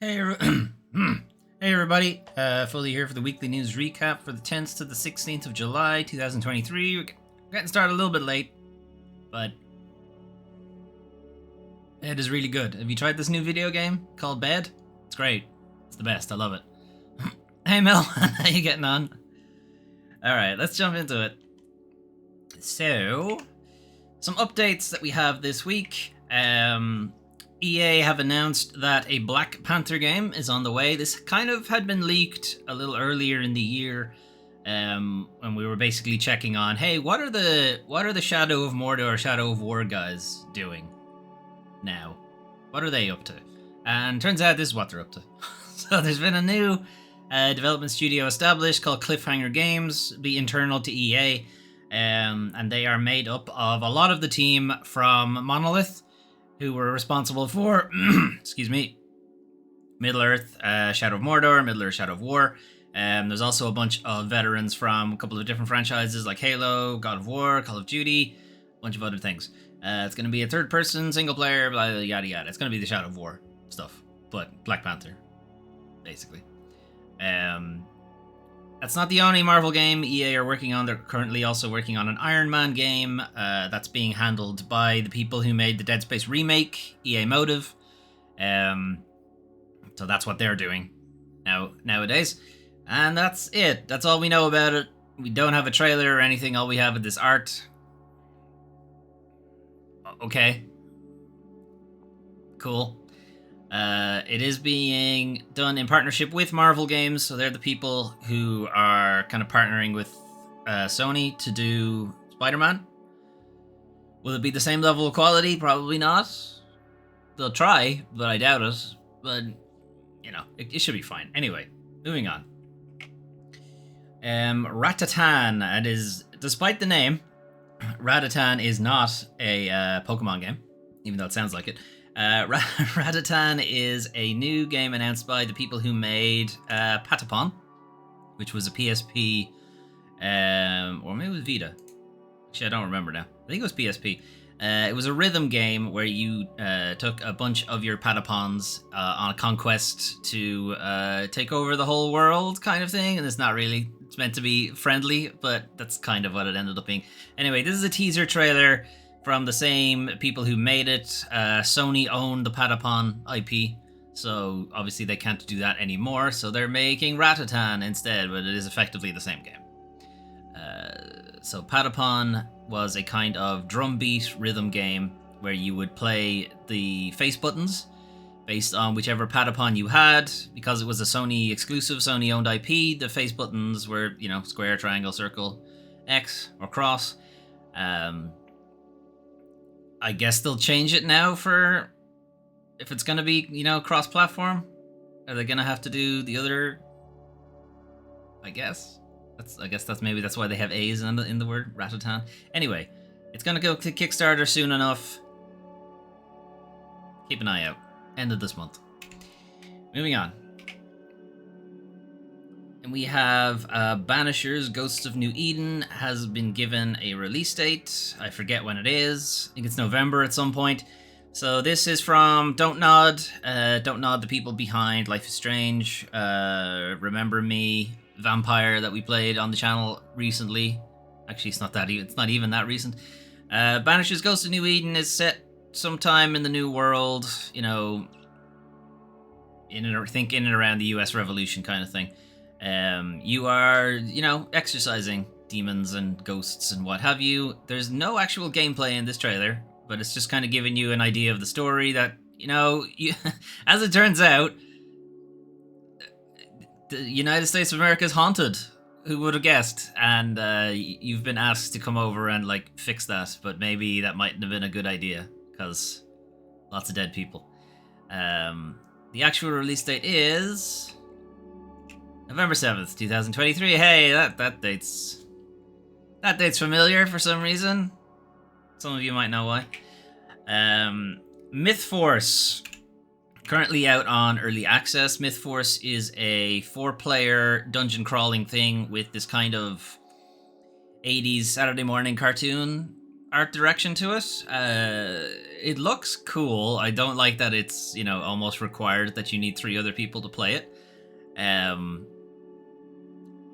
Hey, hey everybody, Foley here for the weekly news recap for the 10th to the 16th of July 2023. We're getting started a little bit late, but it is really good. Have you tried this new video game called Bed? It's great. It's the best. I love it. Hey Mel, how you getting on? Alright, let's jump into it. So, some updates that we have this week. EA have announced that a Black Panther game is on the way. This kind of had been leaked a little earlier in the year, when we were basically checking on, hey, what are the Shadow of Mordor, Shadow of War guys doing now? What are they up to? And turns out this is what they're up to. So there's been a new development studio established called Cliffhanger Games, be internal to EA, and they are made up of a lot of the team from Monolith, who were responsible for, excuse me, Middle-earth, Shadow of Mordor, Middle-earth, Shadow of War. There's also a bunch of veterans from a couple of different franchises like Halo, God of War, Call of Duty, a bunch of other things. It's going to be a third-person, single-player, blah, blah, yada, yada. It's going to be the Shadow of War stuff, but Black Panther, basically. That's not the only Marvel game EA are working on. They're currently also working on an Iron Man game that's being handled by the people who made the Dead Space remake, EA Motive. So that's what they're doing nowadays. And that's it. That's all we know about it. We don't have a trailer or anything. All we have is this art. Okay. Cool. It is being done in partnership with Marvel Games, so they're the people who are kind of partnering with Sony to do Spider-Man. Will it be the same level of quality? Probably not. They'll try, but I doubt it. But, you know, it should be fine. Anyway, moving on. Ratatan, it is, despite the name, Ratatan is not a Pokemon game, even though it sounds like it. Ratatan is a new game announced by the people who made Patapon, which was a PSP, or maybe it was Vita. Actually, I don't remember now. I think it was PSP. It was a rhythm game where you took a bunch of your Patapons on a conquest to take over the whole world, kind of thing. And it's not really. It's meant to be friendly, but that's kind of what it ended up being. Anyway, this is a teaser trailer from the same people who made it. Sony owned the Patapon IP, so obviously they can't do that anymore, so they're making Ratatan instead, but it is effectively the same game. So Patapon was a kind of drum beat rhythm game where you would play the face buttons based on whichever Patapon you had. Because it was a Sony exclusive, Sony owned IP, the face buttons were, you know, square, triangle, circle, X, or cross. I guess they'll change it now for if it's going to be, you know, cross-platform. Are they going to have to do the other? I guess that's why they have A's in the word Ratatan. Anyway, it's going to go to Kickstarter soon enough. Keep an eye out. End of this month. Moving on. And we have Banishers Ghosts of New Eden has been given a release date. I forget when it is. I think it's November at some point. So this is from Don't Nod. Don't Nod, the people behind Life is Strange, Remember Me, Vampire that we played on the channel recently. Actually, it's not even that recent. Banishers Ghosts of New Eden is set sometime in the New World, you know, in and around the US Revolution kind of thing. You are, you know, exercising demons and ghosts and what have you. There's no actual gameplay in this trailer, but it's just kind of giving you an idea of the story that, you know, as it turns out, the United States of America is haunted. Who would have guessed? And you've been asked to come over and, like, fix that, but maybe that mightn't have been a good idea, because lots of dead people. The actual release date is November 7th, 2023. Hey, that date's familiar for some reason. Some of you might know why. Myth Force, currently out on early access. Myth Force is a 4-player dungeon crawling thing with this kind of 80s Saturday morning cartoon art direction to it. It looks cool. I don't like that it's, you know, almost required that you need 3 other people to play it.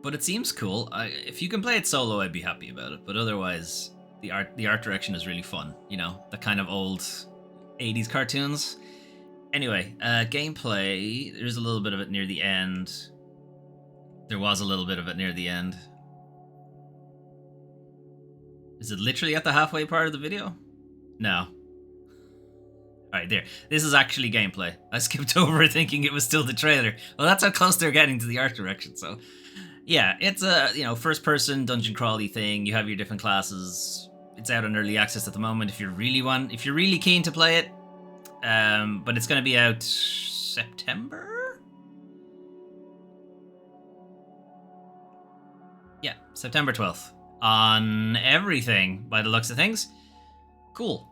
But it seems cool. If you can play it solo, I'd be happy about it. But otherwise, the art direction is really fun. You know, the kind of old 80s cartoons. Anyway, gameplay. There's a little bit of it near the end. There was a little bit of it near the end. Is it literally at the halfway part of the video? No. Alright, there. This is actually gameplay. I skipped over it thinking it was still the trailer. Well, that's how close they're getting to the art direction, so... Yeah, it's a, you know, first-person dungeon crawly thing. You have your different classes. It's out on early access at the moment if you're really keen to play it. But it's going to be out September? Yeah, September 12th. On everything, by the looks of things. Cool.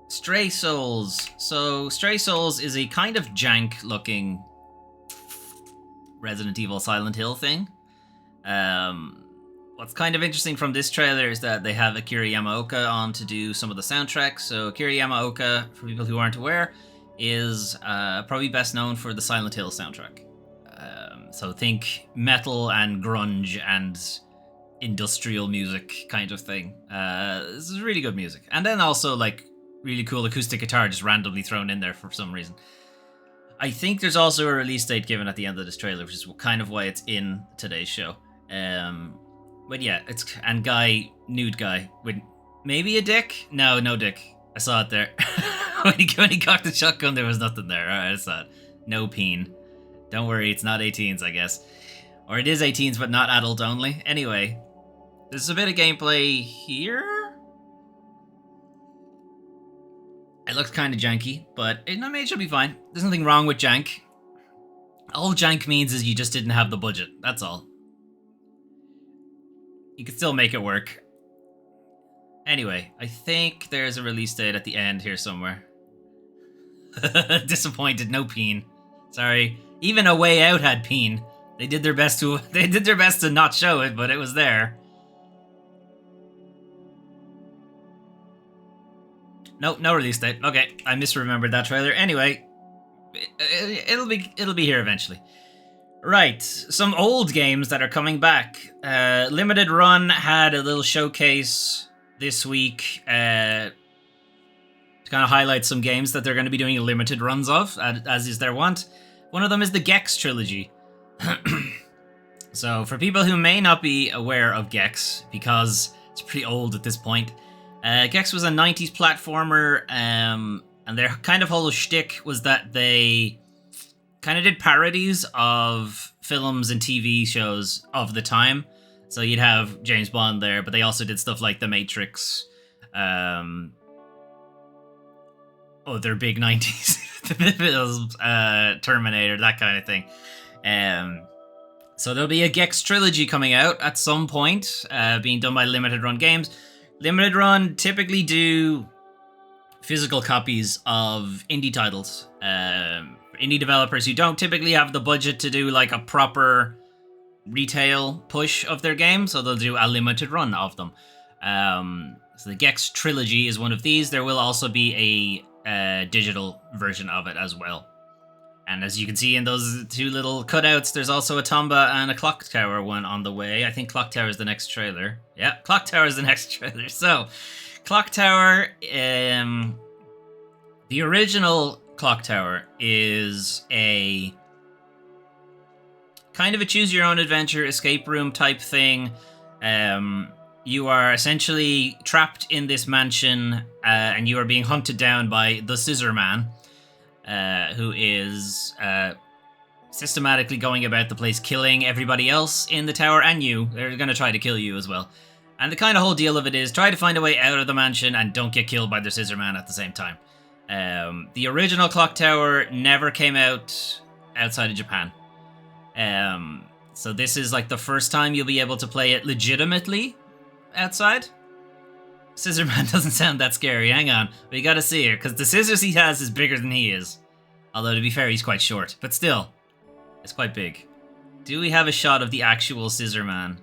Stray Souls. So, Stray Souls is a kind of jank-looking Resident Evil Silent Hill thing. What's kind of interesting from this trailer is that they have Akira Yamaoka on to do some of the soundtracks. So Akira Yamaoka, for people who aren't aware, is probably best known for the Silent Hill soundtrack. So think metal and grunge and industrial music kind of thing. This is really good music. And then also like really cool acoustic guitar just randomly thrown in there for some reason. I think there's also a release date given at the end of this trailer, which is kind of why it's in today's show. But yeah, and nude guy with maybe a dick? No dick. I saw it there. when he cocked the shotgun, there was nothing there. Alright, I saw it. No peen. Don't worry, it's not 18s, I guess. Or it is 18s, but not adult only. Anyway, there's a bit of gameplay here. It looks kind of janky, but it should be fine. There's nothing wrong with jank. All jank means is you just didn't have the budget. That's all. You could still make it work. Anyway, I think there's a release date at the end here somewhere. Disappointed, no peen. Sorry. Even A Way Out had peen. They did their best to not show it, but it was there. Nope, no release date. Okay, I misremembered that trailer. Anyway, it'll be here eventually. Right, some old games that are coming back. Limited Run had a little showcase this week to kind of highlight some games that they're going to be doing limited runs of, as is their wont. One of them is the Gex trilogy. So, for people who may not be aware of Gex, because it's pretty old at this point, Gex was a 90s platformer, and their kind of whole shtick was that they kind of did parodies of films and TV shows of the time. So you'd have James Bond there, but they also did stuff like The Matrix, other big 90s films, Terminator, that kind of thing. So there'll be a Gex trilogy coming out at some point, being done by Limited Run Games. Limited Run typically do physical copies of indie titles. Indie developers who don't typically have the budget to do like a proper retail push of their game, so they'll do a limited run of them. So the Gex trilogy is one of these. There will also be a digital version of it as well. And as you can see in those two little cutouts, there's also a Tomba and a Clock Tower one on the way. I think Clock Tower is the next trailer. Yeah, Clock Tower is the next trailer. So, Clock Tower, the original Clock Tower is a kind of a choose-your-own-adventure escape room type thing. You are essentially trapped in this mansion, and you are being hunted down by the Scissor Man, who is systematically going about the place killing everybody else in the tower and you. They're going to try to kill you as well. And the kind of whole deal of it is try to find a way out of the mansion and don't get killed by the Scissor Man at the same time. The original Clock Tower never came out outside of Japan. So this is like the first time you'll be able to play it legitimately outside. Scissor Man doesn't sound that scary. Hang on. We gotta see her, because the scissors he has is bigger than he is. Although, to be fair, he's quite short. But still, it's quite big. Do we have a shot of the actual Scissor Man?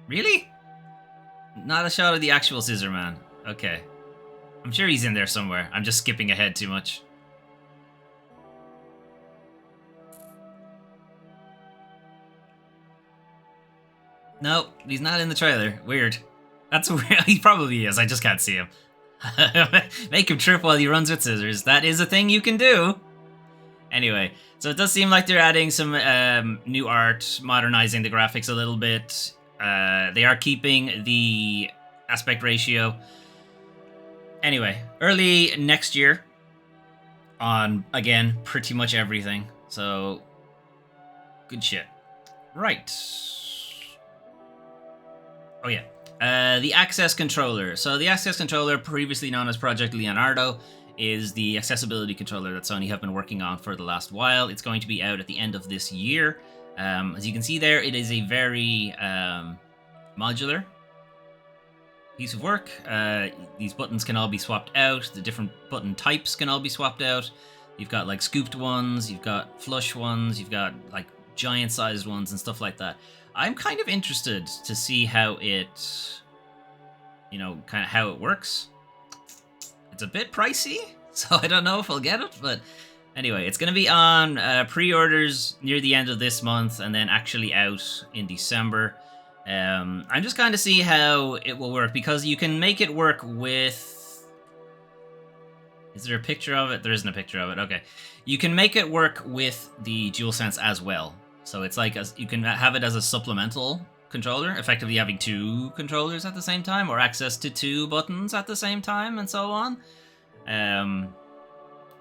Really? Not a shot of the actual Scissor Man. Okay. I'm sure he's in there somewhere. I'm just skipping ahead too much. No, he's not in the trailer. Weird. That's weird. He probably is. I just can't see him. Make him trip while he runs with scissors. That is a thing you can do. Anyway, so it does seem like they're adding some new art, modernizing the graphics a little bit. They are keeping the aspect ratio. Anyway, early next year on, again, pretty much everything. So, good shit. Right. Oh yeah. The Access Controller. So the Access Controller, previously known as Project Leonardo, is the accessibility controller that Sony have been working on for the last while. It's going to be out at the end of this year. As you can see there, it is a very modular piece of work. These buttons can all be swapped out. The different button types can all be swapped out. You've got like scooped ones, you've got flush ones, you've got like giant sized ones and stuff like that. I'm kind of interested to see how it, kind of how it works. It's a bit pricey, so I don't know if I'll get it, but anyway, it's going to be on pre-orders near the end of this month and then actually out in December. I'm just kind of see how it will work, because you can make it work with... Is there a picture of it? There isn't a picture of it. Okay. You can make it work with the DualSense as well. So it's like you can have it as a supplemental controller, effectively having two controllers at the same time, or access to two buttons at the same time, and so on.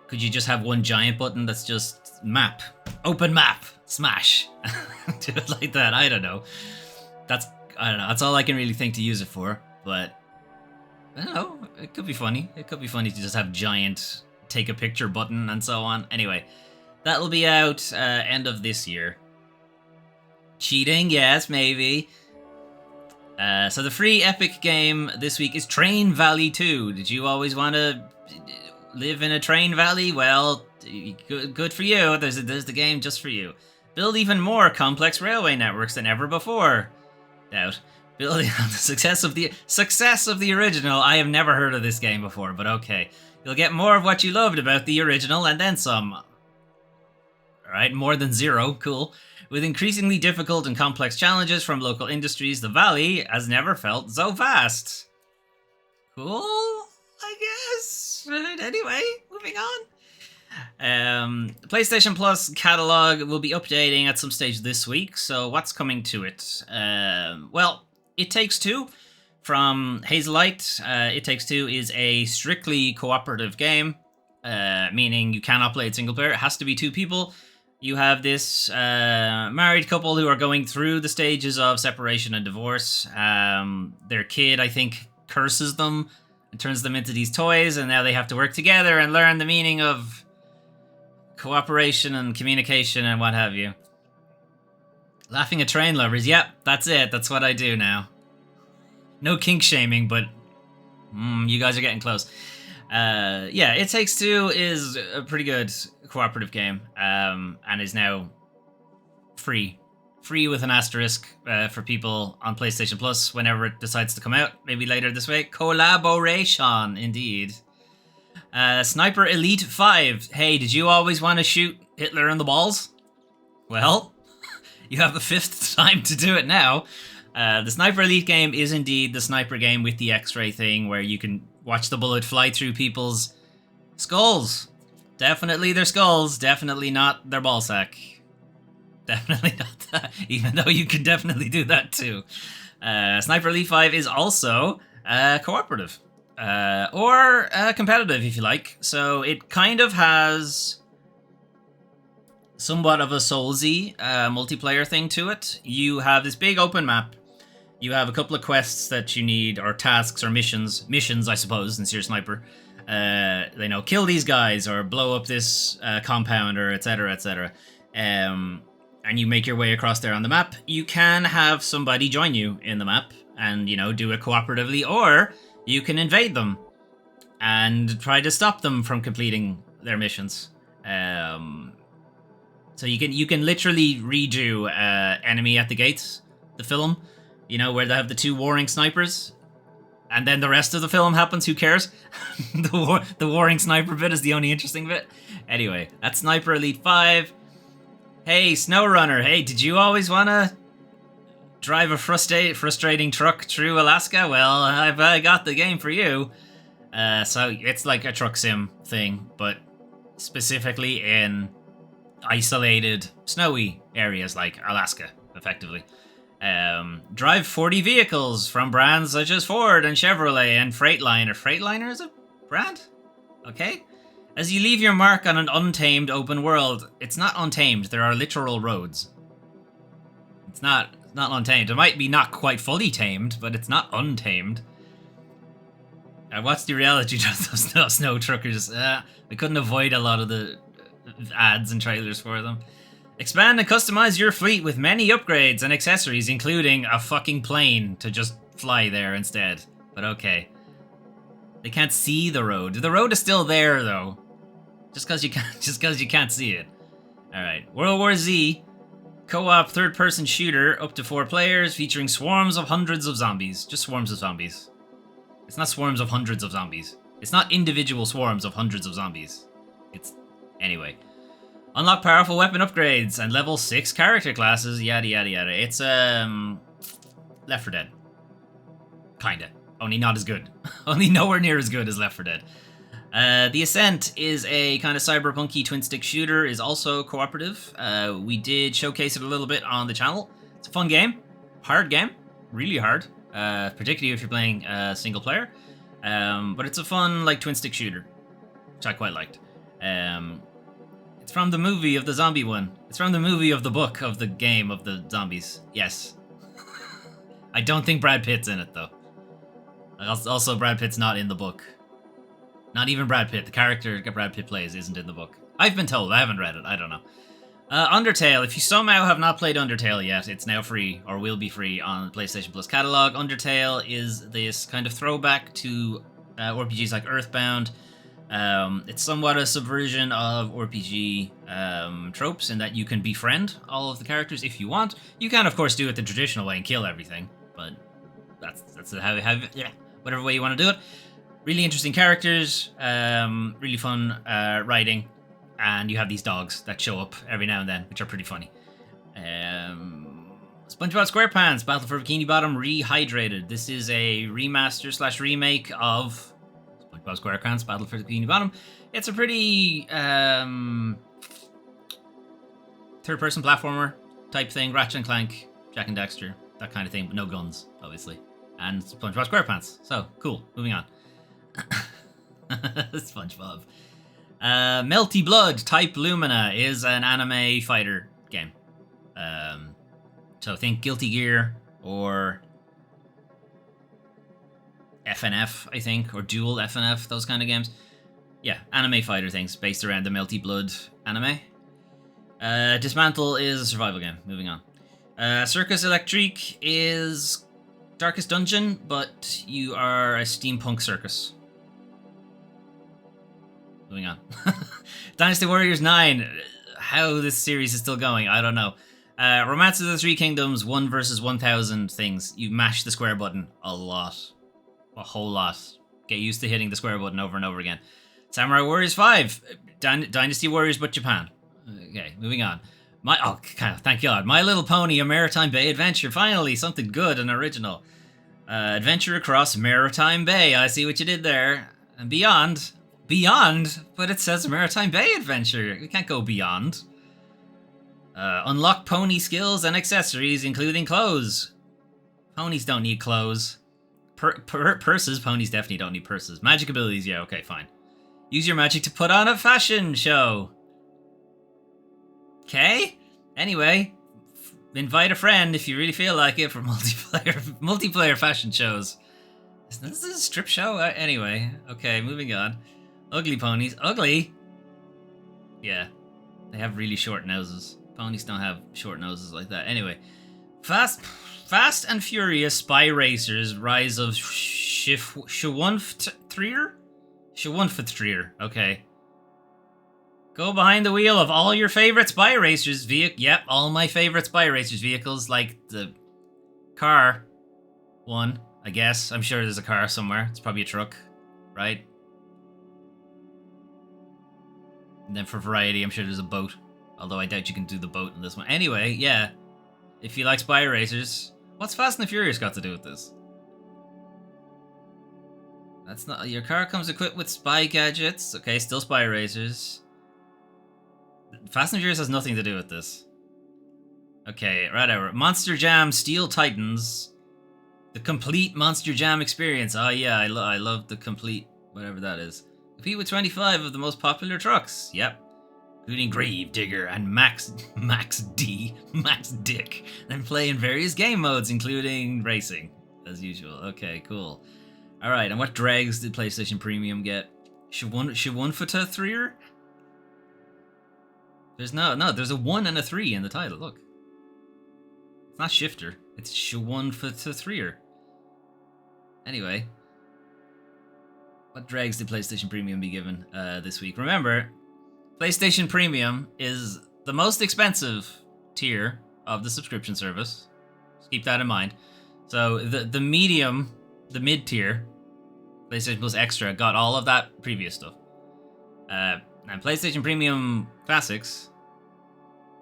Could you just have one giant button that's just map, open map, smash, do it like that? I don't know. That's all I can really think to use it for. But I don't know. It could be funny. It could be funny to just have giant take a picture button and so on. Anyway, that'll be out end of this year. Cheating, yes, maybe. So the free Epic game this week is Train Valley 2. Did you always want to live in a train valley? Well, good for you. There's the game just for you. Build even more complex railway networks than ever before. Doubt. Building on the success of the original. I have never heard of this game before, but okay. You'll get more of what you loved about the original and then some. Alright, more than zero. Cool. With increasingly difficult and complex challenges from local industries, the valley has never felt so vast. Cool, I guess. Anyway, moving on. PlayStation Plus Catalogue will be updating at some stage this week, so what's coming to it? Well, It Takes Two from Hazelight. It Takes Two is a strictly cooperative game, meaning you cannot play it single player. It has to be two people. You have this married couple who are going through the stages of separation and divorce. Their kid, I think, curses them and turns them into these toys, and now they have to work together and learn the meaning of cooperation and communication and what have you. Laughing at train lovers. Yep, that's it. That's what I do now. No kink shaming, but you guys are getting close. Yeah, It Takes Two is a pretty good cooperative game, and is now free with an asterisk for people on PlayStation Plus whenever it decides to come out, maybe later this week. Collaboration, indeed. Sniper Elite 5. Hey, did you always want to shoot Hitler in the balls? Well, you have a fifth time to do it now. The Sniper Elite game is indeed the sniper game with the X-ray thing, where you can watch the bullet fly through people's skulls. Definitely their skulls, definitely not their ballsack. Definitely not that, even though you can definitely do that too. Sniper Elite 5 is also cooperative. Or competitive, if you like. So it kind of has somewhat of a Soulsy multiplayer thing to it. You have this big open map. You have a couple of quests that you need, or tasks, or missions, I suppose, since you're a sniper. Kill these guys, or blow up this compound, or etc., etc. And you make your way across there on the map. You can have somebody join you in the map and, do it cooperatively, or you can invade them and try to stop them from completing their missions. So you can literally redo Enemy at the Gates, the film, You know, where they have the two warring snipers? And then the rest of the film happens, who cares? The warring sniper bit is the only interesting bit. Anyway, that's Sniper Elite 5. Hey, SnowRunner, hey, did you always want to drive a frustrating truck through Alaska? Well, I've got the game for you. So it's like a truck sim thing, but specifically in isolated, snowy areas like Alaska, effectively. Drive 40 vehicles from brands such as Ford and Chevrolet and Freightliner. Freightliner is a brand? Okay. As you leave your mark on an untamed open world, it's not untamed, there are literal roads. It's not untamed. It might be not quite fully tamed, but it's not untamed. I watched the reality of those snow truckers. We couldn't avoid a lot of the ads and trailers for them. Expand and customize your fleet with many upgrades and accessories, including a fucking plane to just fly there instead. But okay. They can't see the road. The road is still there, though. Just because you can't see it. Alright. World War Z. Co-op third-person shooter, up to 4 players, featuring swarms of hundreds of zombies. Just swarms of zombies. It's not swarms of hundreds of zombies. It's not individual swarms of hundreds of zombies. It's... Anyway. Unlock powerful weapon upgrades and level 6 character classes, yada yada yada. It's, Left 4 Dead. Kinda. Only not as good. Only nowhere near as good as Left 4 Dead. The Ascent is a kind of cyberpunky twin-stick shooter, is also cooperative. We did showcase it a little bit on the channel. It's a fun game. Hard game. Really hard. Particularly if you're playing single player. But it's a fun, like, twin-stick shooter, which I quite liked. It's from the movie of the zombie one. It's from the movie of the book of the game of the zombies. Yes. I don't think Brad Pitt's in it, though. Also, Brad Pitt's not in the book. Not even Brad Pitt. The character that Brad Pitt plays isn't in the book. I've been told. I haven't read it. I don't know. Undertale. If you somehow have not played Undertale yet, it's now free, or will be free, on PlayStation Plus Catalogue. Undertale is this kind of throwback to RPGs like Earthbound. It's somewhat a subversion of RPG tropes in that you can befriend all of the characters if you want. You can, of course, do it the traditional way and kill everything, but that's how yeah, whatever way you want to do it. Really interesting characters, really fun writing, and you have these dogs that show up every now and then, which are pretty funny. SpongeBob SquarePants Battle for Bikini Bottom Rehydrated. This is a remaster / remake of SpongeBob SquarePants Battle for Bikini Bottom. It's a pretty third-person platformer type thing. Ratchet and Clank, Jack and Daxter, that kind of thing, but no guns, obviously. And SpongeBob SquarePants. So, cool. Moving on. SpongeBob. Melty Blood Type Lumina is an anime fighter game. So think Guilty Gear or FNF, I think, or Dual FNF, those kind of games. Yeah, anime fighter things based around the Melty Blood anime. Dismantle is a survival game. Moving on. Circus Electrique is Darkest Dungeon, but you are a steampunk circus. Moving on. Dynasty Warriors 9. How this series is still going, I don't know. Romance of the Three Kingdoms 1 versus 1000 things. You mash the square button a lot. A whole lot. Get used to hitting the square button over and over again. Samurai Warriors 5. Dynasty Warriors but Japan. Okay, moving on. Thank God. My Little Pony, a Maritime Bay adventure. Finally, something good and original. Adventure across Maritime Bay. I see what you did there. And beyond, but it says Maritime Bay Adventure. We can't go beyond. Unlock pony skills and accessories, including clothes. Ponies don't need clothes. Purses. Ponies definitely don't need purses. Magic abilities, yeah, okay, fine. Use your magic to put on a fashion show. Okay? Anyway, invite a friend if you really feel like it for multiplayer fashion shows. This is a strip show? Anyway, okay, moving on. Ugly ponies. Ugly? Yeah. They have really short noses. Ponies don't have short noses like that. Anyway. Fast and Furious Spy Racers Rise of Schwunftreer? Schwunftreer. Okay. Go behind the wheel of all your favorite Spy Racers Yep, all my favorite Spy Racers vehicles, like the car one, I guess. I'm sure there's a car somewhere. It's probably a truck, right? And then for variety, I'm sure there's a boat. Although I doubt you can do the boat in this one. Anyway, yeah. If you like spy racers, what's Fast and the Furious got to do with this? That's not... Your car comes equipped with spy gadgets. Okay, still spy racers. Fast and Furious has nothing to do with this. Okay, right over. Monster Jam Steel Titans. The complete Monster Jam experience. Oh yeah, I love the complete... whatever that is. Compete with 25 of the most popular trucks. Yep. Including Grave Digger and Max Dick. Then play in various game modes, including racing, as usual. Okay, cool. Alright, and what dregs did PlayStation Premium get? Shivunfata 3er? There's there's a 1 and a 3 in the title, look. It's not Shifter, it's Shivunfata 3er. Anyway. What dregs did PlayStation Premium be given this week? Remember, PlayStation Premium is the most expensive tier of the subscription service. Just keep that in mind. So the medium, the mid tier, PlayStation Plus Extra, got all of that previous stuff. And PlayStation Premium Classics...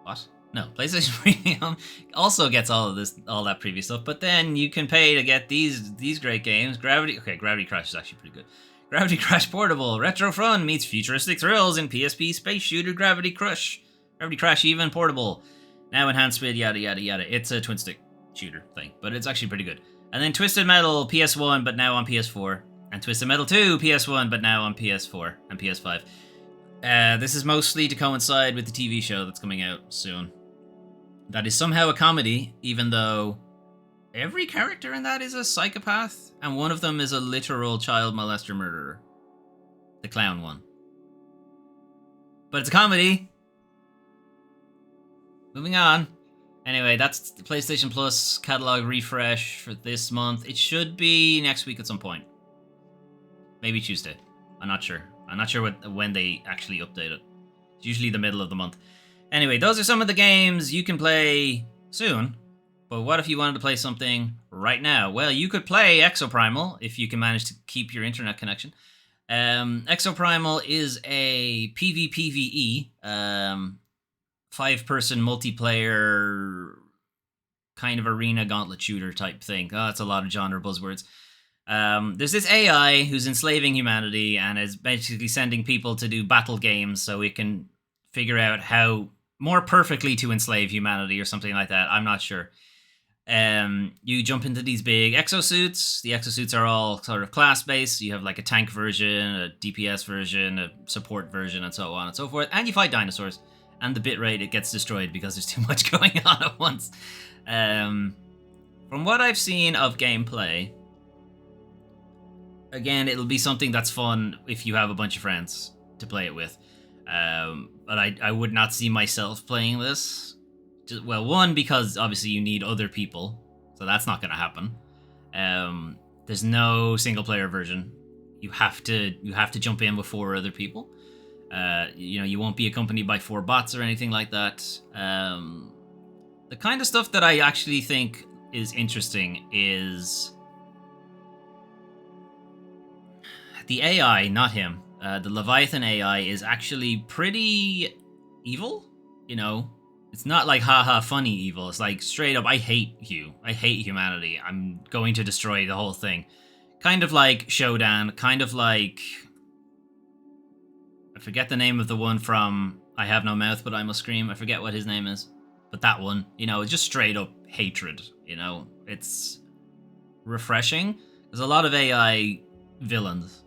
What? No, PlayStation Premium also gets all that previous stuff, but then you can pay to get these great games. Gravity Crash is actually pretty good. Gravity Crash Portable, Retro Fun meets futuristic thrills in PSP space shooter Gravity Crash even portable. Now enhanced with yada yada yada. It's a twin stick shooter thing, but it's actually pretty good. And then Twisted Metal PS1, but now on PS4, and Twisted Metal 2 PS1, but now on PS4 and PS5. This is mostly to coincide with the TV show that's coming out soon. That is somehow a comedy, even though every character in that is a psychopath, and one of them is a literal child molester murderer. The clown one. But it's a comedy. Moving on. Anyway, that's the PlayStation Plus catalog refresh for this month. It should be next week at some point. Maybe Tuesday. I'm not sure. I'm not sure when they actually update it. It's usually the middle of the month. Anyway, those are some of the games you can play soon. But what if you wanted to play something right now? Well, you could play Exoprimal if you can manage to keep your internet connection. Exoprimal is a PvPvE, 5-person multiplayer kind of arena gauntlet shooter type thing. Oh, that's a lot of genre buzzwords. There's this AI who's enslaving humanity and is basically sending people to do battle games so it can figure out how more perfectly to enslave humanity or something like that. I'm not sure. You jump into these big exosuits. The exosuits are all sort of class-based. You have like a tank version, a DPS version, a support version, and so on and so forth. And you fight dinosaurs. And the bitrate, it gets destroyed because there's too much going on at once. From what I've seen of gameplay, again, it'll be something that's fun if you have a bunch of friends to play it with. But I would not see myself playing this. Well, one, because obviously you need other people, so that's not going to happen. There's no single-player version. You have to jump in with 4 other people. You won't be accompanied by 4 bots or anything like that. The kind of stuff that I actually think is interesting is the AI, not him. The Leviathan AI is actually pretty evil, It's not like haha funny evil. It's like straight up, I hate you. I hate humanity. I'm going to destroy the whole thing. Kind of like Shodan, kind of like... I forget the name of the one from I Have No Mouth But I Must Scream. I forget what his name is. But that one, it's just straight up hatred, It's refreshing. There's a lot of AI villains,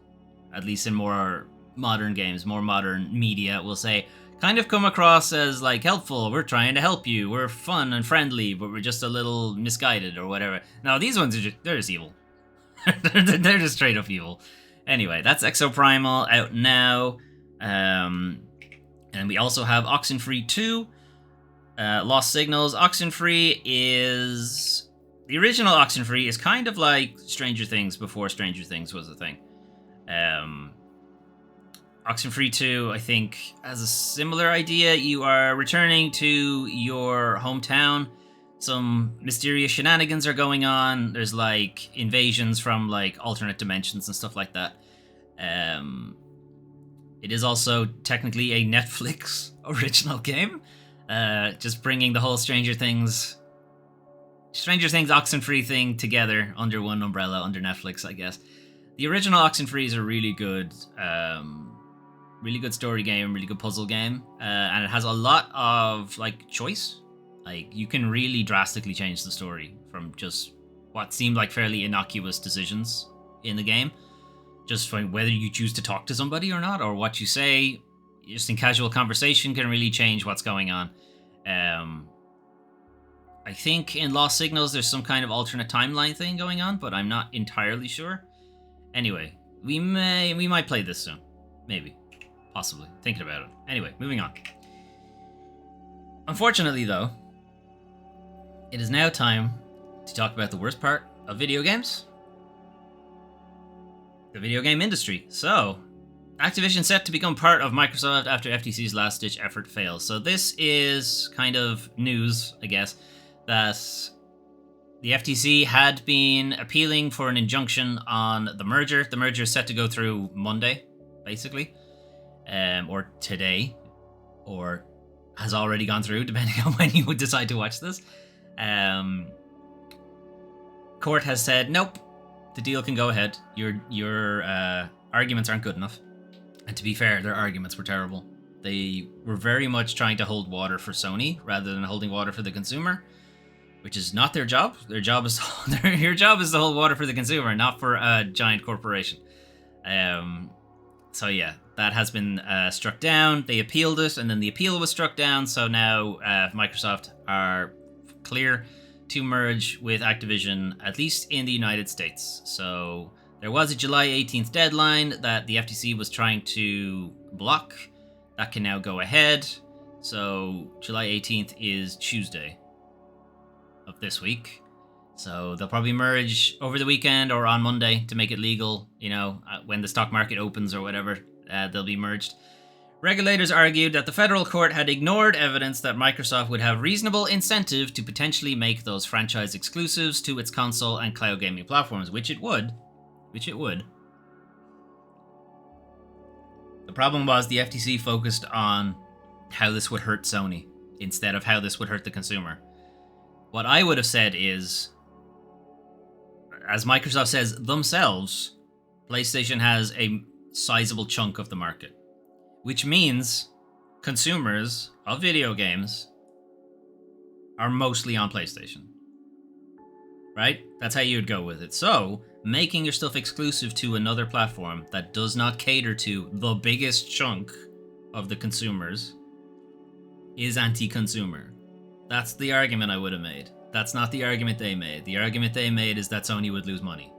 at least in more modern games, more modern media, we'll say, kind of come across as like helpful. We're trying to help you. We're fun and friendly, but we're just a little misguided or whatever. Now these ones they're just evil. They're just straight up evil. Anyway, that's Exoprimal out now. And we also have Oxenfree 2, Lost Signals. Oxenfree is... The original Oxenfree is kind of like Stranger Things before Stranger Things was a thing. Oxenfree 2, I think, has a similar idea. You are returning to your hometown some mysterious shenanigans are going on. There's like invasions from like alternate dimensions and stuff like that. It is also technically a Netflix original game. Just bringing the whole Stranger Things Oxenfree thing together under one umbrella, under Netflix, I guess. The original Oxenfree is a really good story game, really good puzzle game, and it has a lot of like choice. Like you can really drastically change the story from just what seemed like fairly innocuous decisions in the game, just from whether you choose to talk to somebody or not, or what you say, just in casual conversation, can really change what's going on. I think in Lost Signals there's some kind of alternate timeline thing going on, but I'm not entirely sure. Anyway, we might play this soon. Maybe. Possibly. Thinking about it. Anyway, moving on. Unfortunately, though, it is now time to talk about the worst part of video games. The video game industry. So, Activision set to become part of Microsoft after FTC's last-ditch effort fails. So this is kind of news, I guess, that the FTC had been appealing for an injunction on the merger. The merger is set to go through Monday, basically, or today, or has already gone through, depending on when you would decide to watch this. Court has said, nope, the deal can go ahead. Your arguments aren't good enough. And to be fair, their arguments were terrible. They were very much trying to hold water for Sony rather than holding water for the consumer, which is not their job. Their job is your job is to hold water for the consumer, not for a giant corporation. So yeah, that has been struck down. They appealed it, and then the appeal was struck down. So now Microsoft are clear to merge with Activision, at least in the United States. So there was a July 18th deadline that the FTC was trying to block. That can now go ahead. So July 18th is Tuesday of this week. So they'll probably merge over the weekend or on Monday to make it legal, when the stock market opens or whatever, they'll be merged. Regulators argued that the federal court had ignored evidence that Microsoft would have reasonable incentive to potentially make those franchise exclusives to its console and cloud gaming platforms, which it would. The problem was the FTC focused on how this would hurt Sony instead of how this would hurt the consumer. What I would have said is, as Microsoft says themselves, PlayStation has a sizable chunk of the market, which means consumers of video games are mostly on PlayStation. Right? That's how you'd go with it. So, making your stuff exclusive to another platform that does not cater to the biggest chunk of the consumers is anti-consumer. That's the argument I would have made. That's not the argument they made. The argument they made is that Sony would lose money.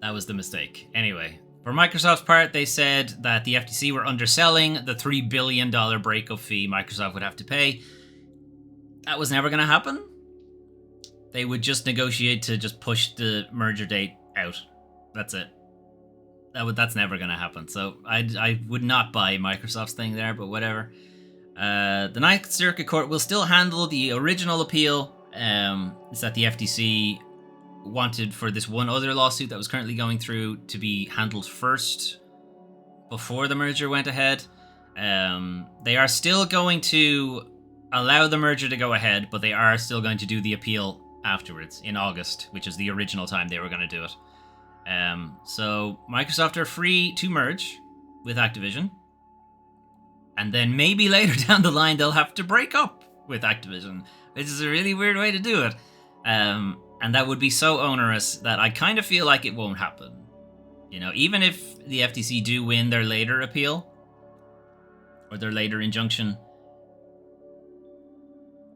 That was the mistake. Anyway, for Microsoft's part, they said that the FTC were underselling the $3 billion breakup fee Microsoft would have to pay. That was never going to happen. They would just negotiate to just push the merger date out. That's it. That's never going to happen. So I would not buy Microsoft's thing there, but whatever. The Ninth Circuit Court will still handle the original appeal. Is that the FTC wanted for this one other lawsuit that was currently going through to be handled first before the merger went ahead. They are still going to allow the merger to go ahead, but they are still going to do the appeal afterwards in August, which is the original time they were going to do it. So Microsoft are free to merge with Activision, and then maybe later down the line they'll have to break up with Activision, which is a really weird way to do it. And that would be so onerous that I kind of feel like it won't happen. Even if the FTC do win their later appeal or their later injunction,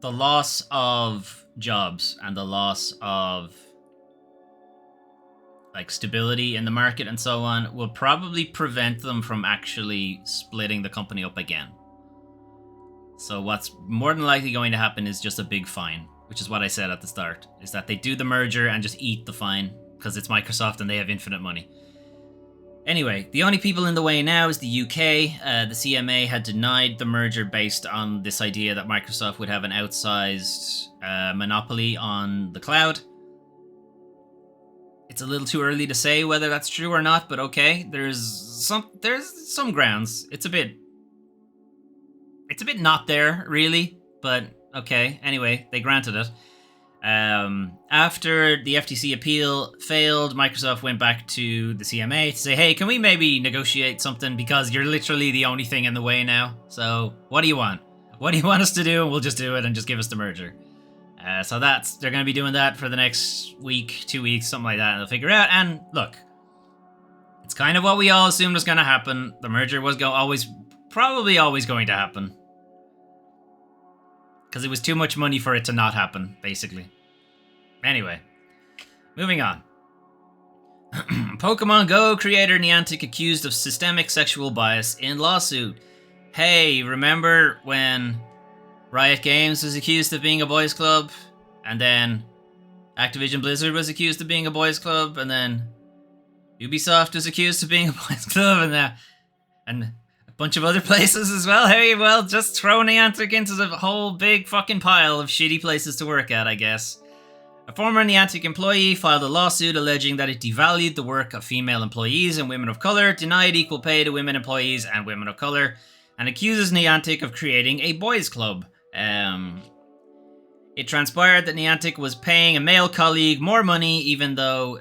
the loss of jobs and the loss of stability in the market and so on will probably prevent them from actually splitting the company up again. So what's more than likely going to happen is just a big fine, which is what I said at the start, is that they do the merger and just eat the fine because it's Microsoft and they have infinite money. Anyway, the only people in the way now is the UK. The CMA had denied the merger based on this idea that Microsoft would have an outsized monopoly on the cloud. It's a little too early to say whether that's true or not, but okay. There's some grounds. It's a bit not there, really, but okay. Anyway, they granted it. After the FTC appeal failed, Microsoft went back to the CMA to say, hey, can we maybe negotiate something, because you're literally the only thing in the way now. So what do you want? What do you want us to do? And we'll just do it and just give us the merger. So they're going to be doing that for the next week, 2 weeks, something like that, and they'll figure it out. And look, it's kind of what we all assumed was going to happen. The merger was probably always going to happen. Because it was too much money for it to not happen, basically. Anyway, moving on. Pokemon Go creator Niantic accused of systemic sexual bias in lawsuit. Hey, remember when Riot Games was accused of being a boys club, and then Activision Blizzard was accused of being a boys club, and then Ubisoft was accused of being a boys club, and a bunch of other places as well? Hey, well, just throw Niantic into the whole big fucking pile of shitty places to work at, I guess. A former Niantic employee filed a lawsuit alleging that it devalued the work of female employees and women of color, denied equal pay to women employees and women of color, and accuses Niantic of creating a boys club. It transpired that Niantic was paying a male colleague more money, even though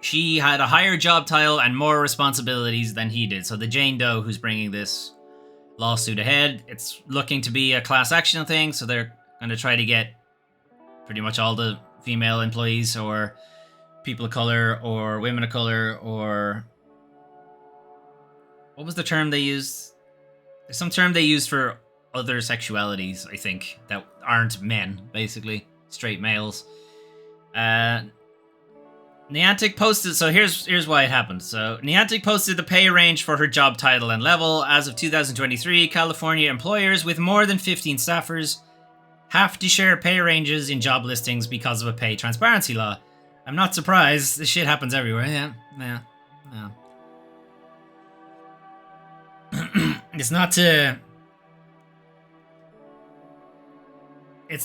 she had a higher job title and more responsibilities than he did. So the Jane Doe who's bringing this lawsuit ahead, it's looking to be a class action thing, so they're going to try to get pretty much all the female employees or people of color or women of color, or what was the term they used? There's some term they used for other sexualities, I think, that aren't men, basically. Straight males. Niantic posted, so here's why it happened. So Niantic posted the pay range for her job title and level. As of 2023, California employers with more than 15 staffers have to share pay ranges in job listings because of a pay transparency law. I'm not surprised. This shit happens everywhere. Yeah. It's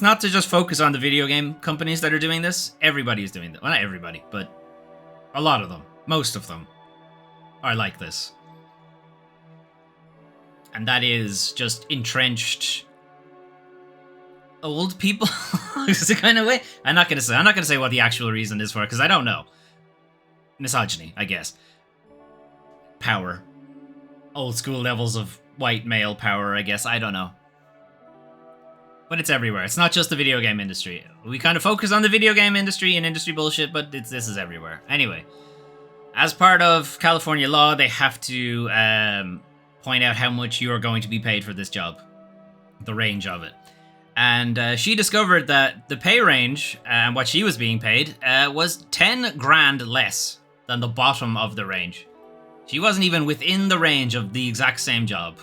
not to just focus on the video game companies that are doing this. Everybody is doing that. Well, not everybody, but a lot of them. Most of them are like this. And that is just entrenched old people. Is the kind of way. I'm not gonna say what the actual reason is for it, because I don't know. Misogyny, I guess. Power. Old school levels of white male power, I guess. I don't know. But it's everywhere. It's not just the video game industry. We kind of focus on the video game industry and industry bullshit, but this is everywhere. Anyway, as part of California law, they have to point out how much you are going to be paid for this job. The range of it. And she discovered that the pay range and what she was being paid was 10 grand less than the bottom of the range. She wasn't even within the range of the exact same job.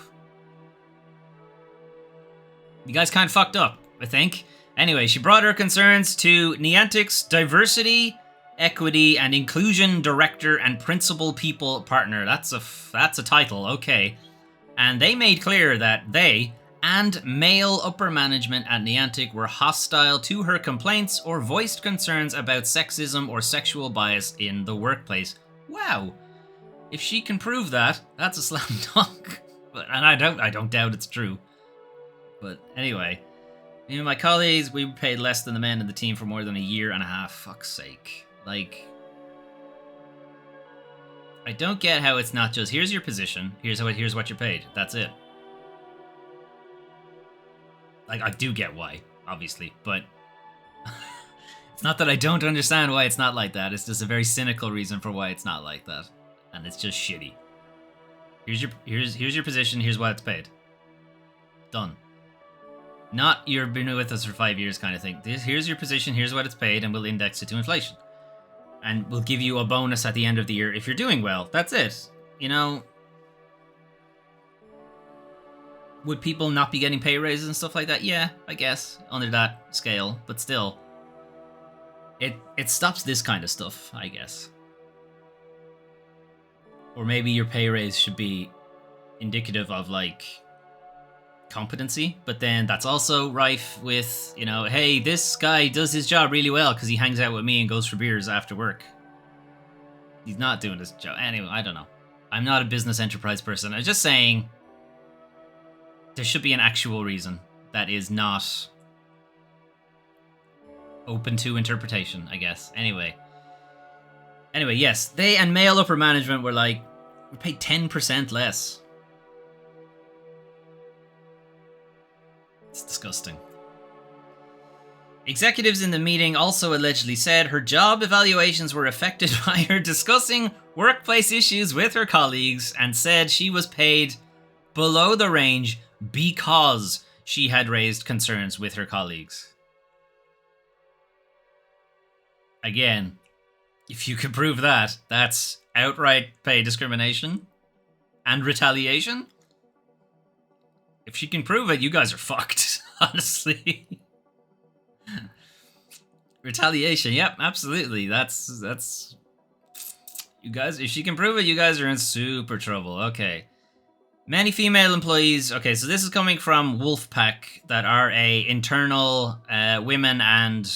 You guys kind of fucked up, I think. Anyway, she brought her concerns to Niantic's Diversity, Equity, and Inclusion Director and Principal People Partner. That's a title, okay. And they made clear that they and male upper management at Niantic were hostile to her complaints or voiced concerns about sexism or sexual bias in the workplace. Wow. If she can prove that, that's a slam dunk. And I don't doubt it's true. But anyway, me and my colleagues, we were paid less than the men in the team for more than a year and a half. Fuck's sake. Like, I don't get how it's not just, here's your position, here's what you're paid. That's it. Like, I do get why, obviously, but it's not that I don't understand why it's not like that. It's just a very cynical reason for why it's not like that. And it's just shitty. Here's your position, here's what it's paid. Done. Not you've been with us for 5 years kind of thing. Here's your position, here's what it's paid, and we'll index it to inflation. And we'll give you a bonus at the end of the year if you're doing well. That's it. You know, would people not be getting pay raises and stuff like that? Yeah, I guess, under that scale. But still, it stops this kind of stuff, I guess. Or maybe your pay raise should be indicative of, like, competency, but then that's also rife with, you know, hey, this guy does his job really well because he hangs out with me and goes for beers after work. He's not doing his job. Anyway, I don't know. I'm not a business enterprise person. I'm just saying there should be an actual reason that is not open to interpretation, I guess. Anyway, yes, they and male upper management were like, we paid 10% less. It's disgusting. Executives in the meeting also allegedly said her job evaluations were affected by her discussing workplace issues with her colleagues and said she was paid below the range because she had raised concerns with her colleagues. Again, if you could prove that, that's outright pay discrimination and retaliation. If she can prove it, you guys are fucked, honestly. Retaliation, yep, absolutely. That's you guys, if she can prove it, you guys are in super trouble. Okay. Many female employees, okay, so this is coming from Wolfpack, that are a internal women and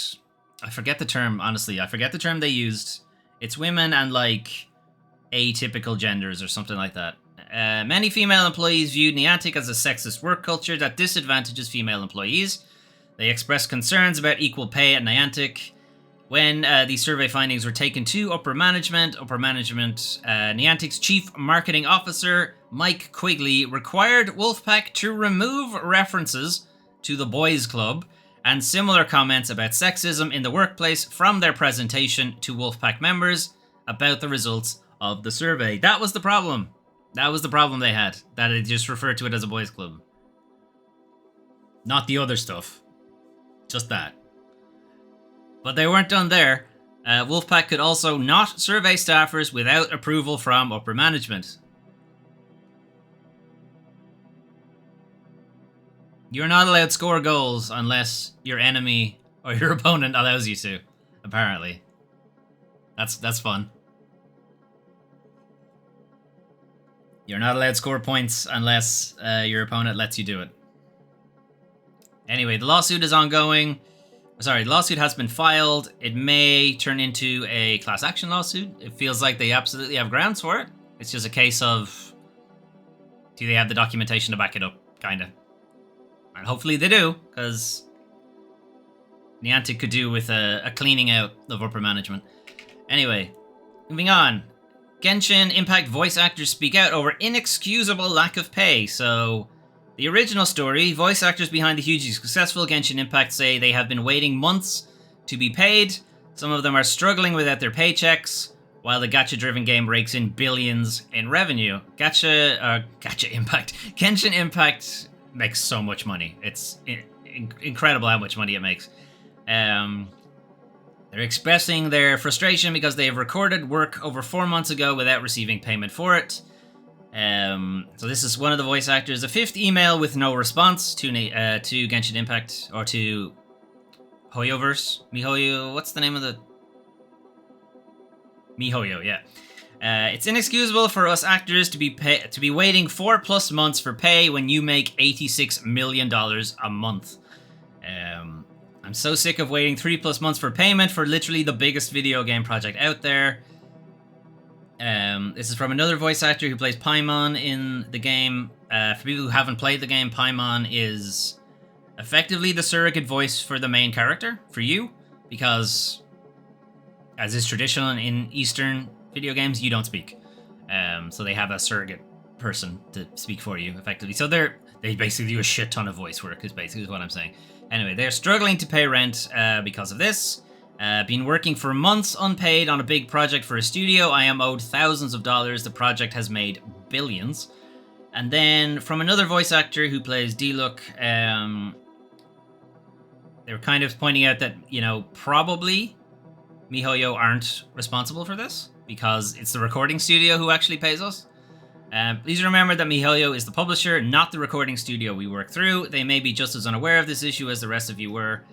I forget the term, honestly. I forget the term they used. It's women and, like, atypical genders or something like that. Many female employees viewed Niantic as a sexist work culture that disadvantages female employees. They expressed concerns about equal pay at Niantic. When these survey findings were taken to upper management, Niantic's chief marketing officer, Mike Quigley, required Wolfpack to remove references to the boys' club and similar comments about sexism in the workplace from their presentation to Wolfpack members about the results of the survey. That was the problem. That was the problem they had, that it just referred to it as a boys' club. Not the other stuff. Just that. But they weren't done there. Wolfpack could also not survey staffers without approval from upper management. You're not allowed to score goals unless your enemy or your opponent allows you to, apparently. That's fun. You're not allowed to score points unless your opponent lets you do it. Anyway, the lawsuit is ongoing. Sorry, the lawsuit has been filed. It may turn into a class action lawsuit. It feels like they absolutely have grounds for it. It's just a case of, do they have the documentation to back it up, kind of. And hopefully they do, because Niantic could do with a cleaning out of upper management. Anyway, moving on. Genshin Impact voice actors speak out over inexcusable lack of pay. So, the original story, voice actors behind the hugely successful Genshin Impact say they have been waiting months to be paid. Some of them are struggling without their paychecks, while the gacha-driven game rakes in billions in revenue. Gacha Impact. Genshin Impact makes so much money. It's incredible how much money it makes. They're expressing their frustration because they have recorded work over 4 months ago without receiving payment for it. So this is one of the voice actors. A fifth email with no response to Genshin Impact, or to Hoyoverse. Mihoyo, what's the name of the... Mihoyo, yeah. It's inexcusable for us actors to be waiting 4+ months for pay when you make $86 million a month. I'm so sick of waiting 3+ months for payment for literally the biggest video game project out there. This is from another voice actor who plays Paimon in the game. For people who haven't played the game, Paimon is effectively the surrogate voice for the main character, for you, because, as is traditional in Eastern video games, you don't speak. So they have a surrogate person to speak for you, effectively. So they basically do a shit ton of voice work, is basically what I'm saying. Anyway, they're struggling to pay rent because of this. Been working for months unpaid on a big project for a studio. I am owed thousands of dollars. The project has made billions. And then from another voice actor who plays D-Look, they were kind of pointing out that, you know, probably MiHoYo aren't responsible for this because it's the recording studio who actually pays us. Please remember that MiHoYo is the publisher, not the recording studio we work through. They may be just as unaware of this issue as the rest of you were.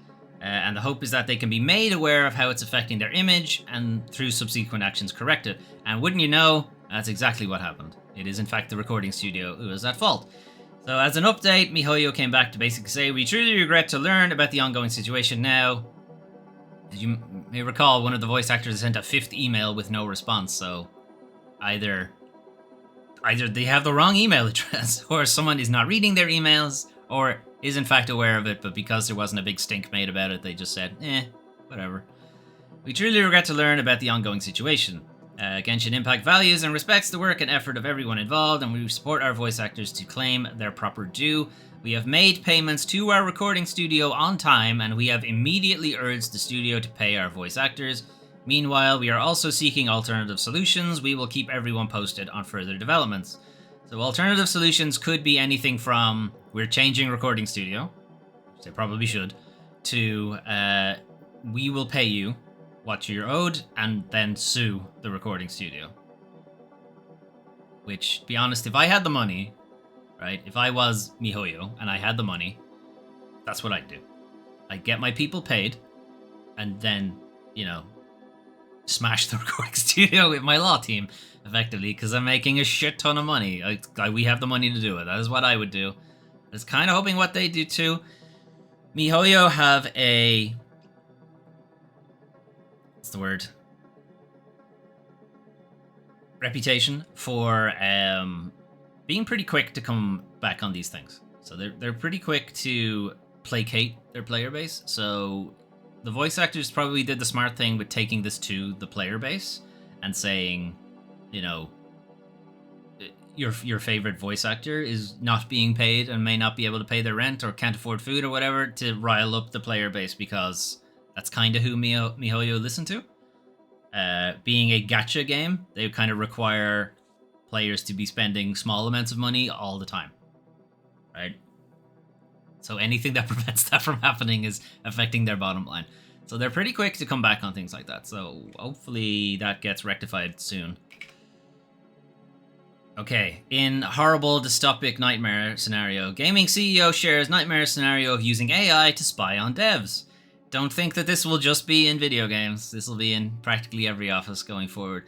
And the hope is that they can be made aware of how it's affecting their image and through subsequent actions correct it. And wouldn't you know, That's exactly what happened. It is in fact the recording studio who is at fault. So as an update, MiHoYo came back to basically say, we truly regret to learn about the ongoing situation now. As you may recall, one of the voice actors sent a 5th email with no response, so either they have the wrong email address, or someone is not reading their emails, or is in fact aware of it, but because there wasn't a big stink made about it, they just said, whatever. We truly regret to learn about the ongoing situation. Genshin Impact values and respects the work and effort of everyone involved, and we support our voice actors to claim their proper due. We have made payments to our recording studio on time, and we have immediately urged the studio to pay our voice actors. Meanwhile, we are also seeking alternative solutions. We will keep everyone posted on further developments. So alternative solutions could be anything from, we're changing recording studio, which they probably should, to we will pay you what you're owed, and then sue the recording studio. Which, to be honest, if I had the money, right, if I was MiHoYo and I had the money, that's what I'd do. I'd get my people paid, and then, smash the recording studio with my law team, effectively, because I'm making a shit ton of money. We have the money to do it. That is what I would do. I was kind of hoping what they do too. MiHoYo have a... what's the word? Reputation for being pretty quick to come back on these things. So they're pretty quick to placate their player base. So the voice actors probably did the smart thing with taking this to the player base and saying, your favorite voice actor is not being paid and may not be able to pay their rent or can't afford food or whatever, to rile up the player base, because that's kind of who MiHoYo listen to. Being a gacha game, they kind of require players to be spending small amounts of money all the time, right? So anything that prevents that from happening is affecting their bottom line. So they're pretty quick to come back on things like that. So hopefully that gets rectified soon. Okay, in horrible dystopic nightmare scenario, gaming CEO shares nightmare scenario of using AI to spy on devs. Don't think that this will just be in video games. This will be in practically every office going forward.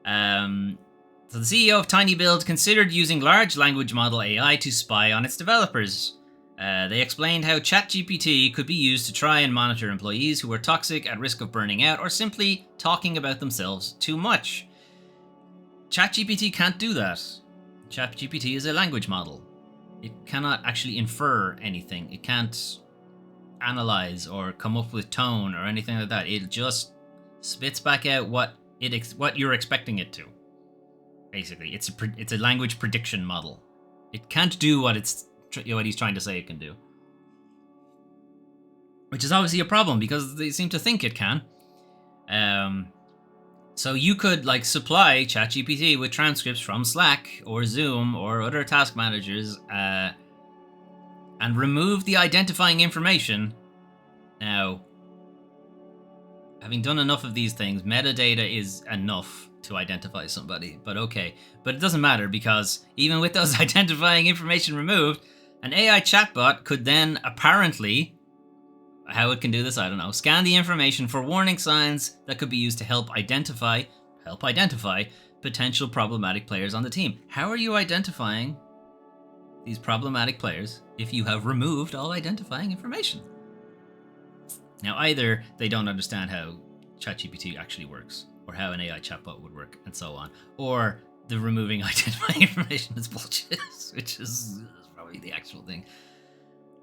So the CEO of TinyBuild considered using large language model AI to spy on its developers. They explained how ChatGPT could be used to try and monitor employees who are toxic, at risk of burning out, or simply talking about themselves too much. ChatGPT can't do that. ChatGPT is a language model. It cannot actually infer anything. It can't analyze or come up with tone or anything like that. It just spits back out what you're expecting it to. Basically, it's a language prediction model. It can't do what he's trying to say it can do, which is obviously a problem because they seem to think it can. So you could supply ChatGPT with transcripts from Slack or Zoom or other task managers, and remove the identifying information. Now, having done enough of these things, metadata is enough to identify somebody, but okay. But it doesn't matter, because even with those identifying information removed, an AI chatbot could then apparently, how it can do this, I don't know, scan the information for warning signs that could be used to help identify potential problematic players on the team. How are you identifying these problematic players if you have removed all identifying information? Now, either they don't understand how ChatGPT actually works, or how an AI chatbot would work, and so on, or the removing identifying information is bullshit, which is probably the actual thing.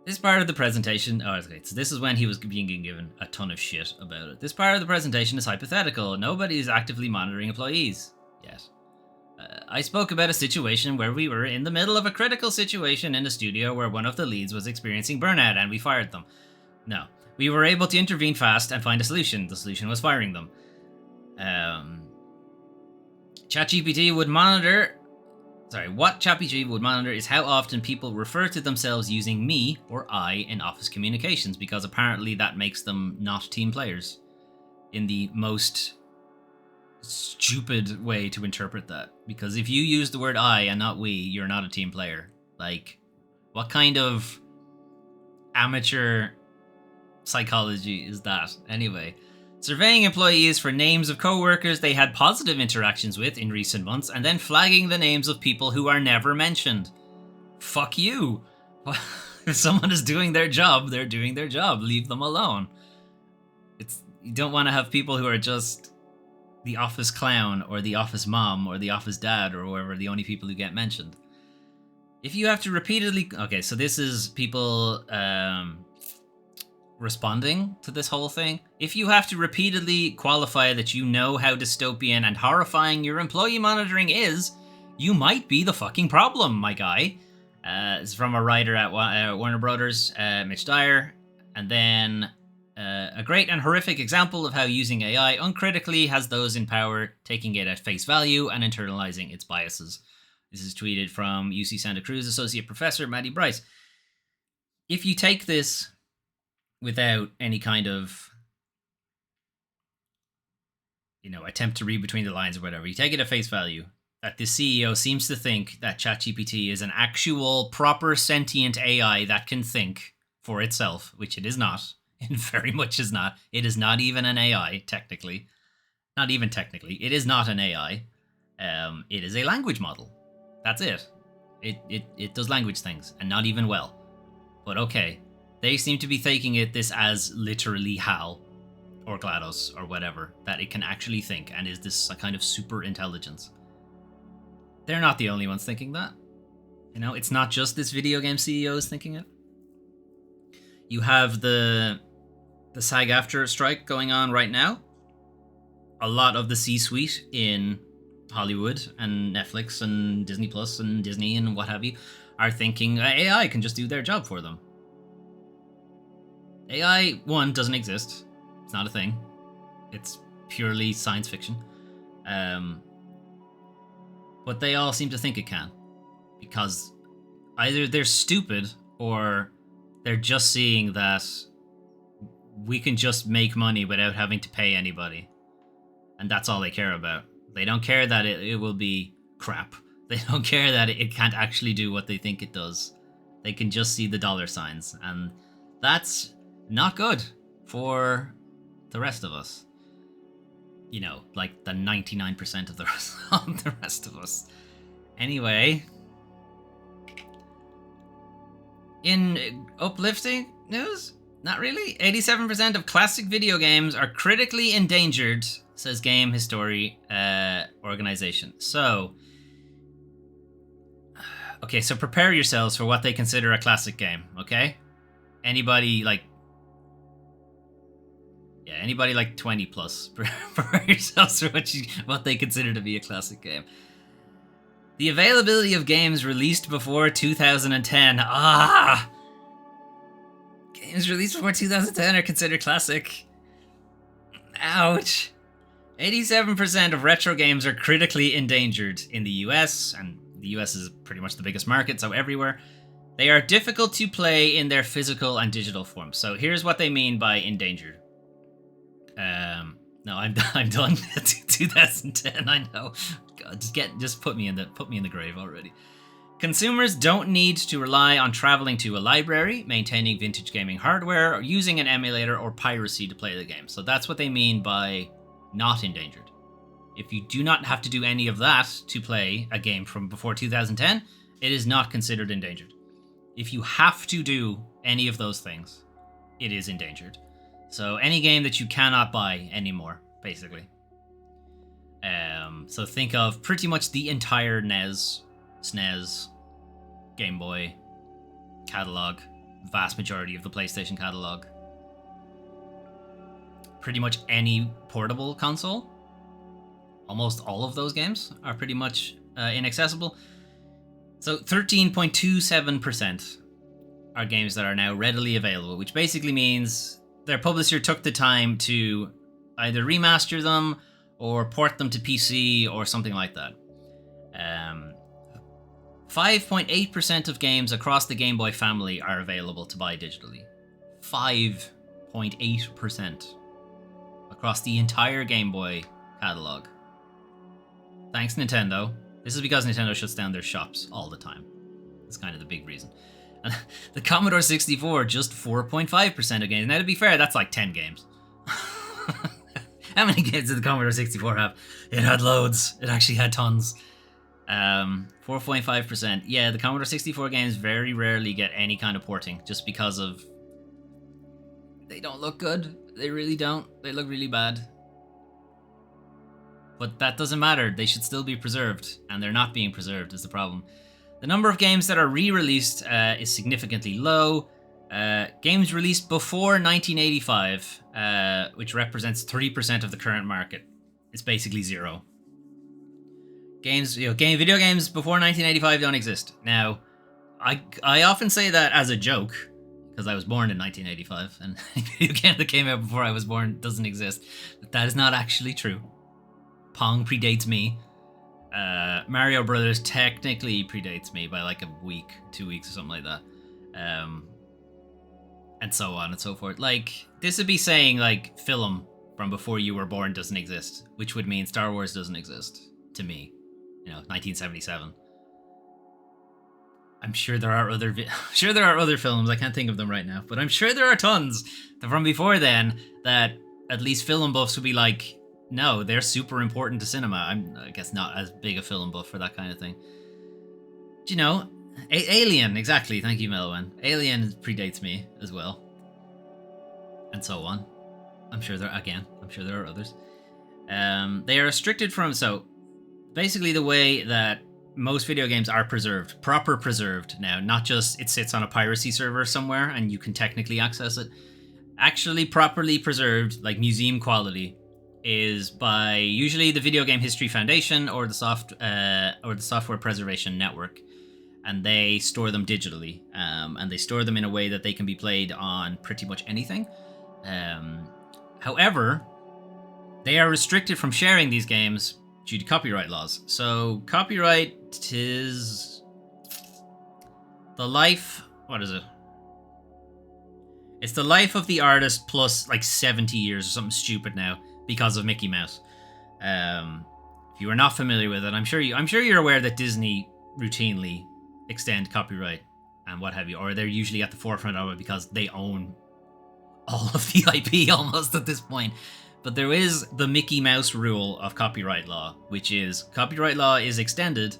This part of the presentation... Oh, okay, so this is when he was being given a ton of shit about it. This part of the presentation is hypothetical. Nobody is actively monitoring employees yet. I spoke about a situation where we were in the middle of a critical situation in a studio where one of the leads was experiencing burnout and we fired them. No. We were able to intervene fast and find a solution. The solution was firing them. ChatGPT would monitor... what ChatGPT would monitor is how often people refer to themselves using me or I in office communications, because apparently that makes them not team players in the most stupid way to interpret that. Because if you use the word I and not we, you're not a team player. What kind of amateur psychology is that? Anyway, Surveying employees for names of co-workers they had positive interactions with in recent months, and then flagging the names of people who are never mentioned. Fuck you. If someone is doing their job, they're doing their job. Leave them alone. You don't want to have people who are just the office clown or the office mom or the office dad or whoever, the only people who get mentioned. If you have to repeatedly... Okay, so this is people responding to this whole thing. If you have to repeatedly qualify that you know how dystopian and horrifying your employee monitoring is, you might be the fucking problem, my guy. It's from a writer at Warner Brothers, Mitch Dyer. And then a great and horrific example of how using AI uncritically has those in power taking it at face value and internalizing its biases. This is tweeted from UC Santa Cruz Associate Professor Maddie Bryce. If you take this without any kind of, attempt to read between the lines or whatever, you take it at face value, that this CEO seems to think that ChatGPT is an actual, proper, sentient AI that can think for itself, which it is not. It very much is not. It is not even an AI, technically. Not even technically. It is not an AI. It is a language model. That's it. It does language things, and not even well. But okay. They seem to be taking this as literally HAL, or GLaDOS, or whatever, that it can actually think, and is this a kind of super intelligence. They're not the only ones thinking that. It's not just this video game CEOs thinking it. You have the SAG-AFTRA strike going on right now. A lot of the C-suite in Hollywood and Netflix and Disney Plus and Disney and what have you are thinking AI can just do their job for them. AI, one, doesn't exist. It's not a thing. It's purely science fiction. But they all seem to think it can. Because either they're stupid or they're just seeing that we can just make money without having to pay anybody. And that's all they care about. They don't care that it will be crap. They don't care that it can't actually do what they think it does. They can just see the dollar signs. And that's not good for the rest of us. Like the 99% of the rest of us. Anyway, in uplifting news, not really. 87% of classic video games are critically endangered, says Game History organization. So, okay, so prepare yourselves for what they consider a classic game, okay? Anybody like 20 plus, prepare yourselves for what they consider to be a classic game. The availability of games released before 2010. Games released before 2010 are considered classic. Ouch. 87% of retro games are critically endangered in the US, and the US is pretty much the biggest market, so everywhere. They are difficult to play in their physical and digital form. So here's what they mean by endangered. No, I'm done. 2010, I know. God, just put me in the grave already. Consumers don't need to rely on traveling to a library, maintaining vintage gaming hardware, or using an emulator or piracy to play the game. So that's what they mean by not endangered. If you do not have to do any of that to play a game from before 2010, it is not considered endangered. If you have to do any of those things, it is endangered. So any game that you cannot buy anymore, basically. So think of pretty much the entire NES, SNES, Game Boy catalog, vast majority of the PlayStation catalog. Pretty much any portable console. Almost all of those games are pretty much inaccessible. So 13.27% are games that are now readily available, which basically means their publisher took the time to either remaster them or port them to PC or something like that. 5.8% of games across the Game Boy family are available to buy digitally. 5.8% across the entire Game Boy catalog. Thanks, Nintendo. This is because Nintendo shuts down their shops all the time. That's kind of the big reason. And the Commodore 64, just 4.5% of games. Now, to be fair, that's like 10 games. How many games did the Commodore 64 have? It had loads. It actually had tons. 4.5%. Yeah, the Commodore 64 games very rarely get any kind of porting, just because of... They don't look good. They really don't. They look really bad. But that doesn't matter. They should still be preserved, and they're not being preserved is the problem. The number of games that are re-released is significantly low. Games released before 1985, which represents 3% of the current market. It's basically zero. Video games before 1985 don't exist. Now, I often say that as a joke, because I was born in 1985, and a video game that came out before I was born doesn't exist. But that is not actually true. Pong predates me. Mario Brothers technically predates me by like a week, 2 weeks or something like that. And so on and so forth. Like, this would be saying, like, film from before you were born doesn't exist, which would mean Star Wars doesn't exist, to me. 1977. I'm sure there are other films, I can't think of them right now, but I'm sure there are tons from before then that at least film buffs would be like, no, they're super important to cinema. I guess not as big a film buff for that kind of thing. Do you know, Alien, exactly, thank you, Melwin. Alien predates me as well. And so on. I'm sure there are others. They are restricted from, so basically the way that most video games are preserved, proper preserved now, not just it sits on a piracy server somewhere and you can technically access it. Actually properly preserved, like museum quality, is by usually the Video Game History Foundation or the Software Preservation Network, and they store them digitally, and they store them in a way that they can be played on pretty much anything. However, they are restricted from sharing these games due to copyright laws. So copyright is the life, what is it? It's the life of the artist plus like 70 years or something stupid now because of Mickey Mouse. If you are not familiar with it, I'm sure you're aware that Disney routinely extend copyright and what have you, or they're usually at the forefront of it because they own all of the IP almost at this point. But there is the Mickey Mouse rule of copyright law, which is copyright law is extended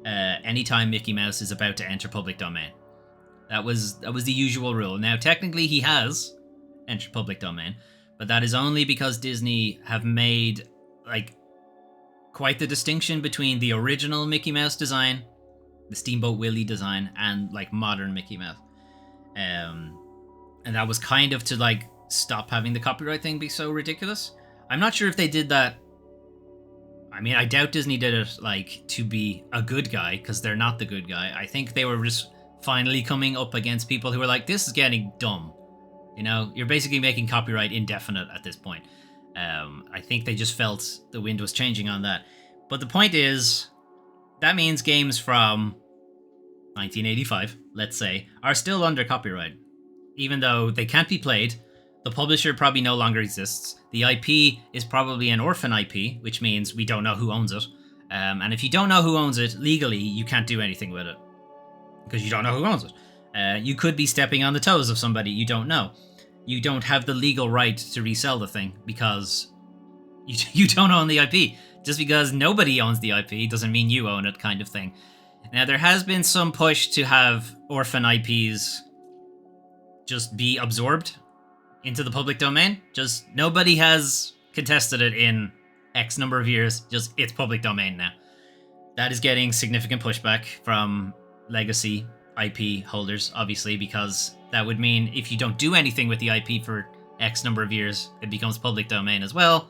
anytime Mickey Mouse is about to enter public domain. That was the usual rule. Now, technically, he has entered public domain, but that is only because Disney have made like quite the distinction between the original Mickey Mouse design, the Steamboat Willie design, and like modern Mickey Mouse. And that was kind of to like stop having the copyright thing be so ridiculous. I'm not sure if they did that. I mean, I doubt Disney did it like to be a good guy, because they're not the good guy. I think they were just finally coming up against people who were like, this is getting dumb. You know, you're basically making copyright indefinite at this point. I think they just felt the wind was changing on that. But the point is, that means games from 1985, let's say, are still under copyright. Even though they can't be played, the publisher probably no longer exists. The IP is probably an orphan IP, which means we don't know who owns it. And if you don't know who owns it, legally, you can't do anything with it, because you don't know who owns it. You could be stepping on the toes of somebody you don't know. You don't have the legal right to resell the thing because you don't own the IP. Just because nobody owns the IP doesn't mean you own it, kind of thing. Now, there has been some push to have orphan IPs just be absorbed into the public domain. Just nobody has contested it in X number of years. Just it's public domain now. That is getting significant pushback from legacy IP holders, obviously, because that would mean if you don't do anything with the IP for X number of years, it becomes public domain as well.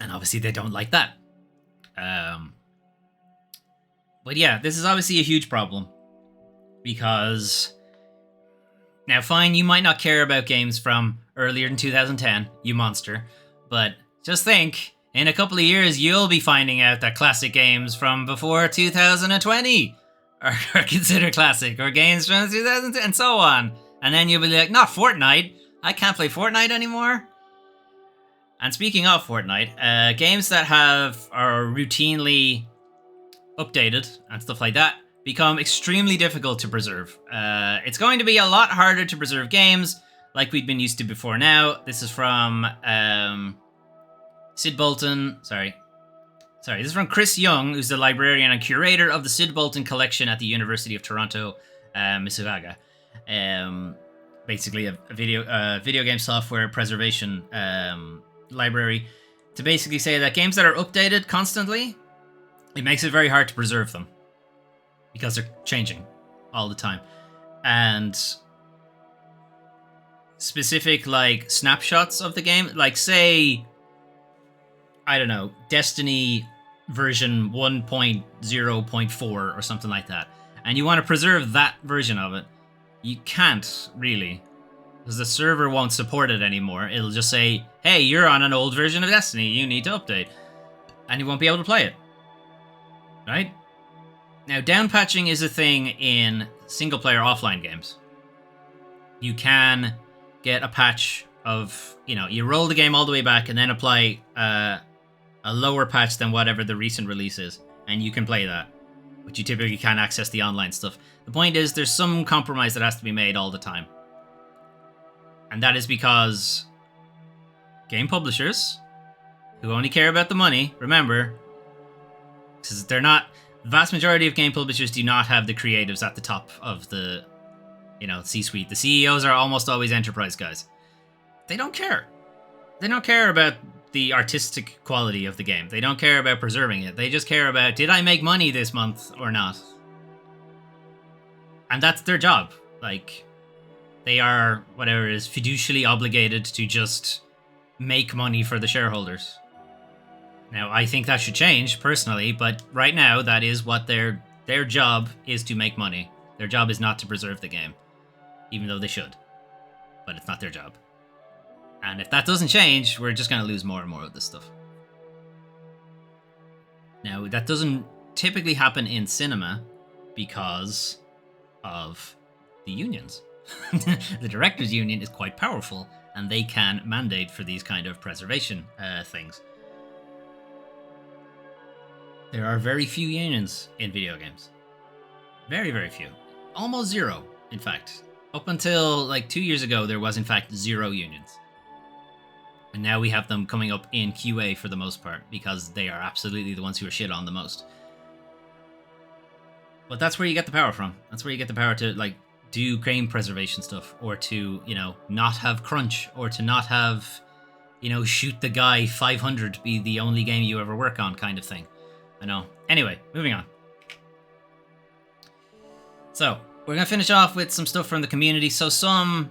And obviously they don't like that. But yeah, this is obviously a huge problem. Because, now fine, you might not care about games from earlier than 2010, you monster, but just think, in a couple of years you'll be finding out that classic games from before 2020 are considered classic, or games from 2010, and so on. And then you'll be like, not Fortnite, I can't play Fortnite anymore. And speaking of Fortnite, games that are routinely updated and stuff like that become extremely difficult to preserve. It's going to be a lot harder to preserve games like we'd been used to before now. This is from Sid Bolton. Sorry, this is from Chris Young, who's the librarian and curator of the Sid Bolton collection at the University of Toronto, Mississauga. Basically, a video game software preservation library, to basically say that games that are updated constantly, it makes it very hard to preserve them because they're changing all the time. And specific like snapshots of the game, like say, I don't know, Destiny version 1.0.4 or something like that, and you want to preserve that version of it, you can't really, because the server won't support it anymore. It'll just say, hey, you're on an old version of Destiny, you need to update, and you won't be able to play it. Right? Now, downpatching is a thing in single-player offline games. You can get a patch of, you roll the game all the way back and then apply a lower patch than whatever the recent release is, and you can play that. But you typically can't access the online stuff. The point is, there's some compromise that has to be made all the time. And that is because game publishers, who only care about the money, remember, because they're not, the vast majority of game publishers do not have the creatives at the top of the, C-suite. The CEOs are almost always enterprise guys. They don't care. They don't care about the artistic quality of the game. They don't care about preserving it. They just care about, did I make money this month or not? And that's their job. Like, they are, whatever it is, fiducially obligated to just make money for the shareholders. Now, I think that should change, personally, but right now, that is what their job is, to make money. Their job is not to preserve the game, even though they should. But it's not their job. And if that doesn't change, we're just going to lose more and more of this stuff. Now, that doesn't typically happen in cinema because of the unions. The directors' union is quite powerful, and they can mandate for these kind of preservation things. There are very few unions in video games. Very, very few. Almost zero, in fact. Up until like 2 years ago, there was in fact 0 unions. And now we have them coming up in QA for the most part, because they are absolutely the ones who are shit on the most. But that's where you get the power from. That's where you get the power to, like, do game preservation stuff, or to, not have crunch, or to not have, shoot the guy 500 be the only game you ever work on kind of thing. I know. Anyway, moving on. So, we're going to finish off with some stuff from the community. So some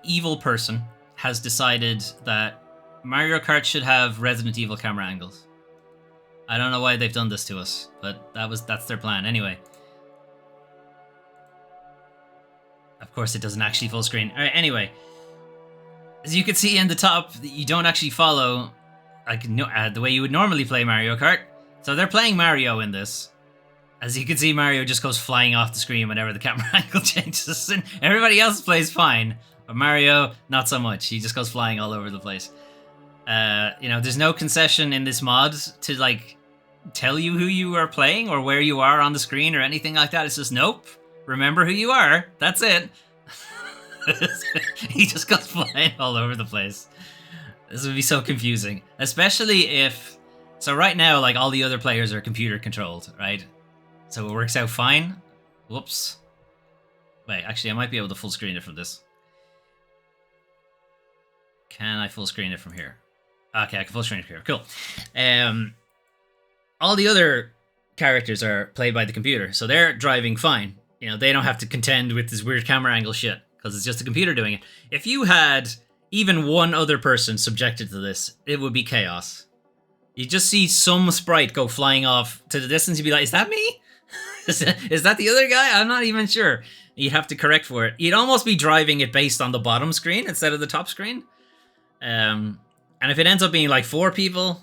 evil person has decided that Mario Kart should have Resident Evil camera angles. I don't know why they've done this to us, but that's their plan. Anyway. Of course, it doesn't actually full screen. All right, anyway. As you can see in the top, you don't actually follow the way you would normally play Mario Kart. So they're playing Mario in this. As you can see, Mario just goes flying off the screen whenever the camera angle changes. And everybody else plays fine. But Mario, not so much. He just goes flying all over the place. There's no concession in this mod to, like, tell you who you are playing or where you are on the screen or anything like that. It's just, nope. Remember who you are. That's it. He just goes flying all over the place. This would be so confusing. Especially if... So right now, like, all the other players are computer controlled, right? So it works out fine. Whoops. Wait, actually, I might be able to full screen it from this. Can I full screen it from here? Okay, I can full screen it here. Cool. All the other characters are played by the computer, so they're driving fine. They don't have to contend with this weird camera angle shit, because it's just a computer doing it. If you had even one other person subjected to this, it would be chaos. You just see some sprite go flying off to the distance, you'd be like, is that me? Is that the other guy? I'm not even sure. You'd have to correct for it. You'd almost be driving it based on the bottom screen instead of the top screen. And if it ends up being like 4 people,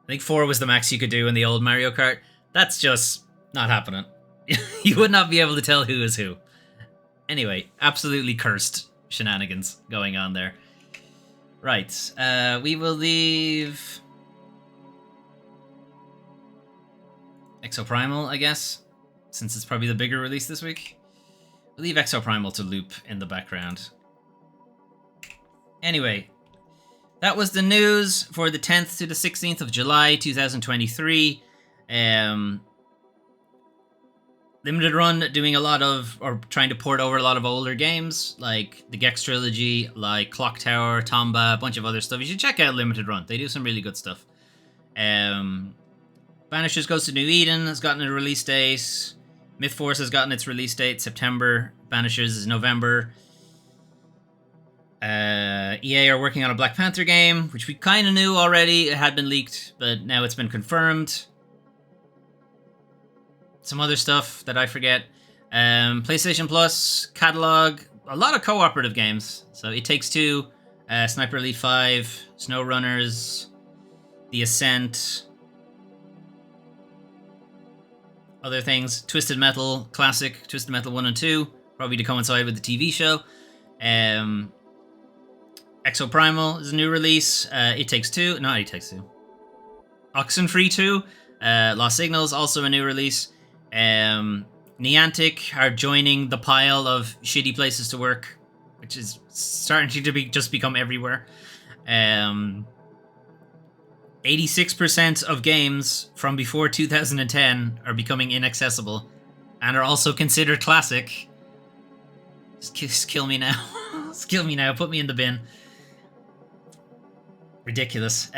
I think 4 was the max you could do in the old Mario Kart. That's just not happening. You would not be able to tell who is who. Anyway, absolutely cursed shenanigans going on there. Right, we will leave Exoprimal, I guess, since it's probably the bigger release this week. We'll leave Exoprimal to loop in the background. Anyway, that was the news for the 10th to the 16th of July 2023. Limited Run doing a lot of, or trying to port over a lot of older games, like the Gex Trilogy, like Clock Tower, Tomba, a bunch of other stuff. You should check out Limited Run. They do some really good stuff. Banishers Goes to New Eden has gotten a release date. Myth Force has gotten its release date, September. Banishers is November. EA are working on a Black Panther game, which we kind of knew already. It had been leaked, but now it's been confirmed. Some other stuff that I forget. PlayStation Plus, Catalogue, a lot of cooperative games. So It Takes Two, Sniper Elite 5, SnowRunners, The Ascent, other things. Twisted Metal Classic, Twisted Metal 1 and 2, probably to coincide with the TV show. Exoprimal is a new release. It Takes Two, not It Takes Two. Oxenfree 2, Lost Signals, also a new release. Niantic are joining the pile of shitty places to work, which is starting to just become everywhere. 86% of games from before 2010 are becoming inaccessible and are also considered classic. Just kill me now. Just kill me now. Put me in the bin. Ridiculous.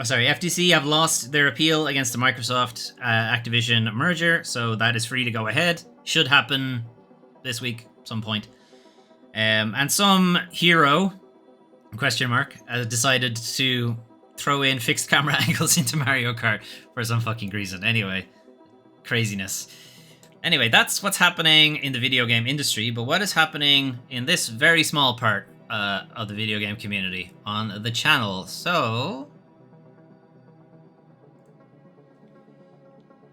FTC have lost their appeal against the Microsoft Activision merger, so that is free to go ahead. Should happen this week, some point. And some hero, question mark, decided to throw in fixed camera angles into Mario Kart for some fucking reason. Anyway, craziness. Anyway, that's what's happening in the video game industry, but what is happening in this very small part of the video game community on the channel? So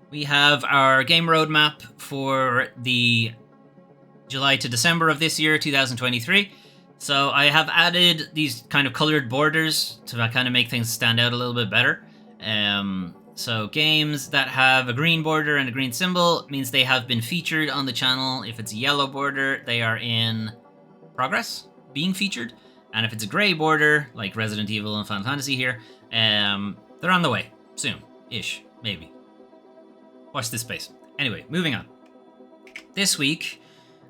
we have our game roadmap for the July to December of this year, 2023. So I have added these kind of colored borders to kind of make things stand out a little bit better. So games that have a green border and a green symbol means they have been featured on the channel. If it's a yellow border, they are in progress, being featured. And if it's a gray border, like Resident Evil and Final Fantasy here, they're on the way. Soon-ish, maybe. Watch this space. Anyway, moving on. This week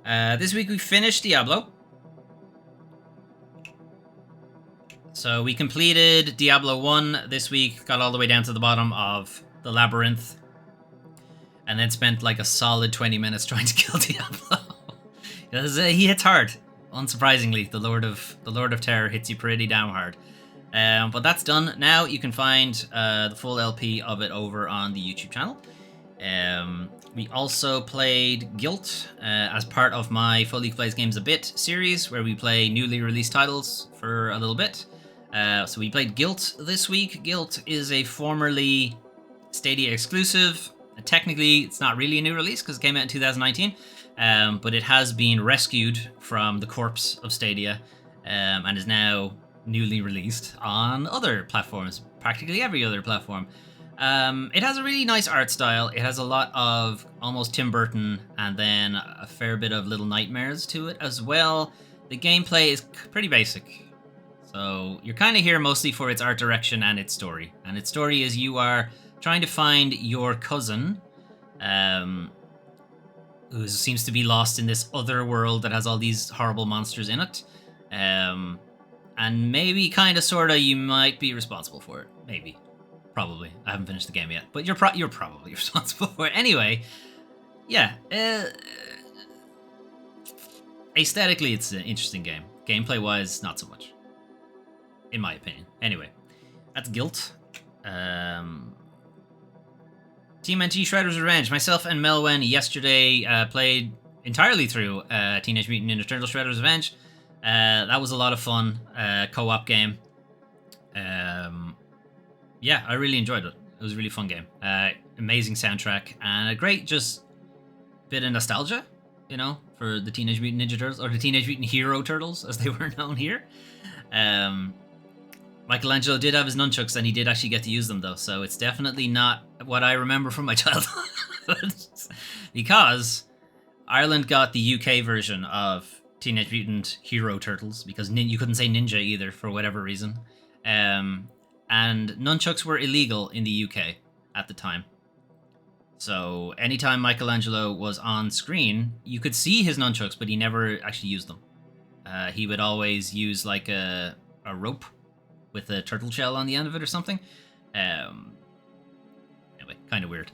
we finished Diablo. So we completed Diablo 1 this week, got all the way down to the bottom of the labyrinth, and then spent like a solid 20 minutes trying to kill Diablo. He hits hard, unsurprisingly. The Lord of Terror hits you pretty damn hard. But that's done. Now you can find the full LP of it over on the YouTube channel. We also played Guilt as part of my Foley Plays Games a Bit series, where we play newly released titles for a little bit. So we played Guilt this week. Guilt is a formerly Stadia exclusive. Technically, it's not really a new release because it came out in 2019, but it has been rescued from the corpse of Stadia and is now newly released on other platforms, practically every other platform. It has a really nice art style. It has a lot of almost Tim Burton and then a fair bit of Little Nightmares to it as well. The gameplay is pretty basic. So you're kind of here mostly for its art direction and its story. And its story is you are trying to find your cousin, who seems to be lost in this other world that has all these horrible monsters in it. And maybe kind of sort of you might be responsible for it. Maybe. Probably. I haven't finished the game yet. But you're probably responsible for it. Anyway, yeah. Aesthetically, it's an interesting game. Gameplay-wise, not so much. In my opinion. Anyway, that's Guilt. TMNT Shredder's Revenge. Myself and Melwen yesterday played entirely through Teenage Mutant Ninja Turtles Shredder's Revenge. That was a lot of fun. Co-op game. Yeah, I really enjoyed it. It was a really fun game. Amazing soundtrack and a great just bit of nostalgia, you know, for the Teenage Mutant Ninja Turtles, or the Teenage Mutant Hero Turtles as they were known here. Michelangelo did have his nunchucks and he did actually get to use them though, so it's definitely not what I remember from my childhood. Because Ireland got the UK version of Teenage Mutant Hero Turtles, because you couldn't say ninja either for whatever reason. And nunchucks were illegal in the UK at the time. So anytime Michelangelo was on screen, you could see his nunchucks, but he never actually used them. He would always use like a rope with a turtle shell on the end of it or something. Anyway, kind of weird.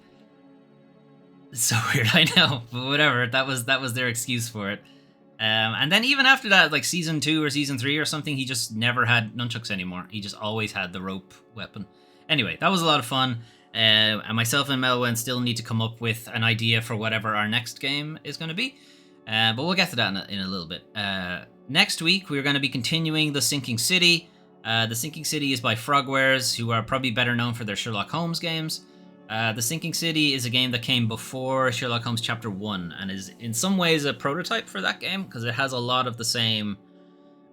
It's so weird, I know, but whatever. That was their excuse for it. And then even after that, like season 2 or season 3 or something, he just never had nunchucks anymore. He just always had the rope weapon. Anyway, that was a lot of fun. And myself and Melwyn still need to come up with an idea for whatever our next game is going to be. But we'll get to that in a little bit. Next week, we're going to be continuing The Sinking City. The Sinking City is by Frogwares, who are probably better known for their Sherlock Holmes games. The Sinking City is a game that came before Sherlock Holmes Chapter 1 and is in some ways a prototype for that game because it has a lot of the same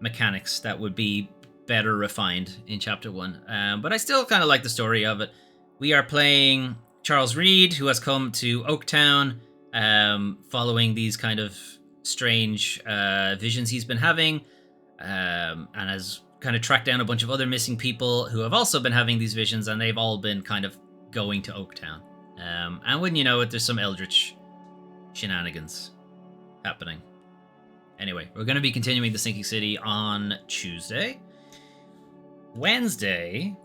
mechanics that would be better refined in Chapter 1. But I still kind of like the story of it. We are playing Charles Reed, who has come to Oaktown following these kind of strange visions he's been having, and has kind of tracked down a bunch of other missing people who have also been having these visions, and they've all been kind of going to Oaktown. And wouldn't you know it, there's some eldritch shenanigans happening. Anyway, we're going to be continuing The Sinking City on Tuesday. Wednesday,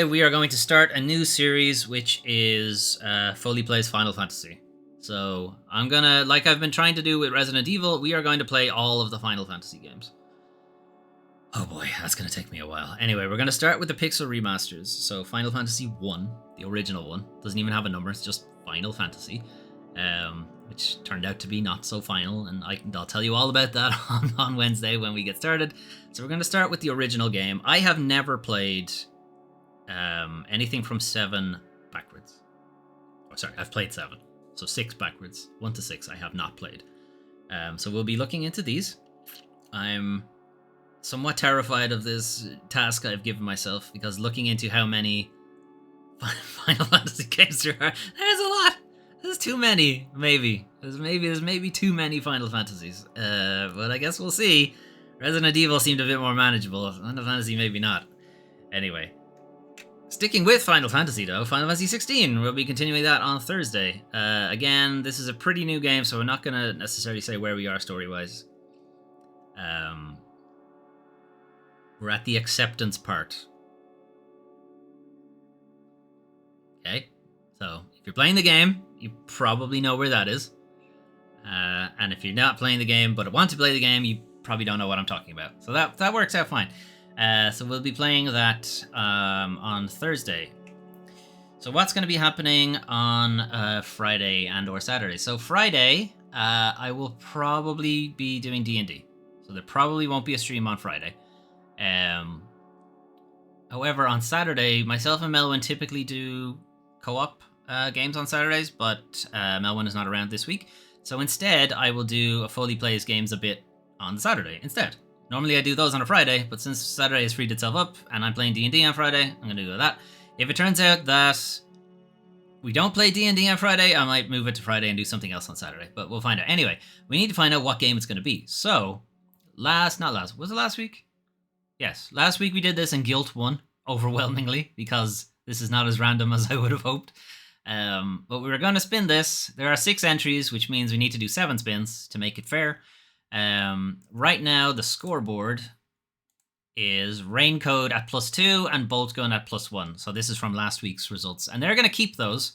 we are going to start a new series, which is Foley Plays Final Fantasy. So I'm gonna, like I've been trying to do with Resident Evil, we are going to play all of the Final Fantasy games. Oh boy, that's gonna take me a while. Anyway, we're gonna start with the Pixel remasters. So Final Fantasy 1, the original one, doesn't even have a number, it's just Final Fantasy, which turned out to be not so final, and I'll tell you all about that on Wednesday when we get started. So we're gonna start with the original game. I have never played anything from 7 backwards. Oh, sorry, I've played 7. So 6 backwards. 1 to 6 I have not played. So we'll be looking into these. I'm somewhat terrified of this task I've given myself, because looking into how many Final Fantasy games there are, there's a lot. There's too many, maybe. There's maybe too many Final Fantasies. But I guess we'll see. Resident Evil seemed a bit more manageable. Final Fantasy maybe not. Anyway. Sticking with Final Fantasy, though, Final Fantasy 16, we'll be continuing that on Thursday. Again, this is a pretty new game, so we're not going to necessarily say where we are story-wise. We're at the acceptance part. Okay, so if you're playing the game, you probably know where that is. And if you're not playing the game, but want to play the game, you probably don't know what I'm talking about. So that works out fine. So we'll be playing that on Thursday. So what's going to be happening on Friday and or Saturday? So Friday, I will probably be doing D&D. So there probably won't be a stream on Friday. However, on Saturday, myself and Melwyn typically do co-op games on Saturdays, but Melwyn is not around this week. So instead, I will do a Foley Plays games a bit on the Saturday instead. Normally I do those on a Friday, but since Saturday has freed itself up and I'm playing D&D on Friday, I'm going to do that. If it turns out that we don't play D&D on Friday, I might move it to Friday and do something else on Saturday, but we'll find out. Anyway, we need to find out what game it's going to be. So, was it last week? Yes, last week we did this and Guilt won, overwhelmingly, because this is not as random as I would have hoped. But we were going to spin this. There are 6 entries, which means we need to do 7 spins to make it fair. Right now, the scoreboard is Raincode at +2 and Boltgun at +1. So this is from last week's results. And they're going to keep those,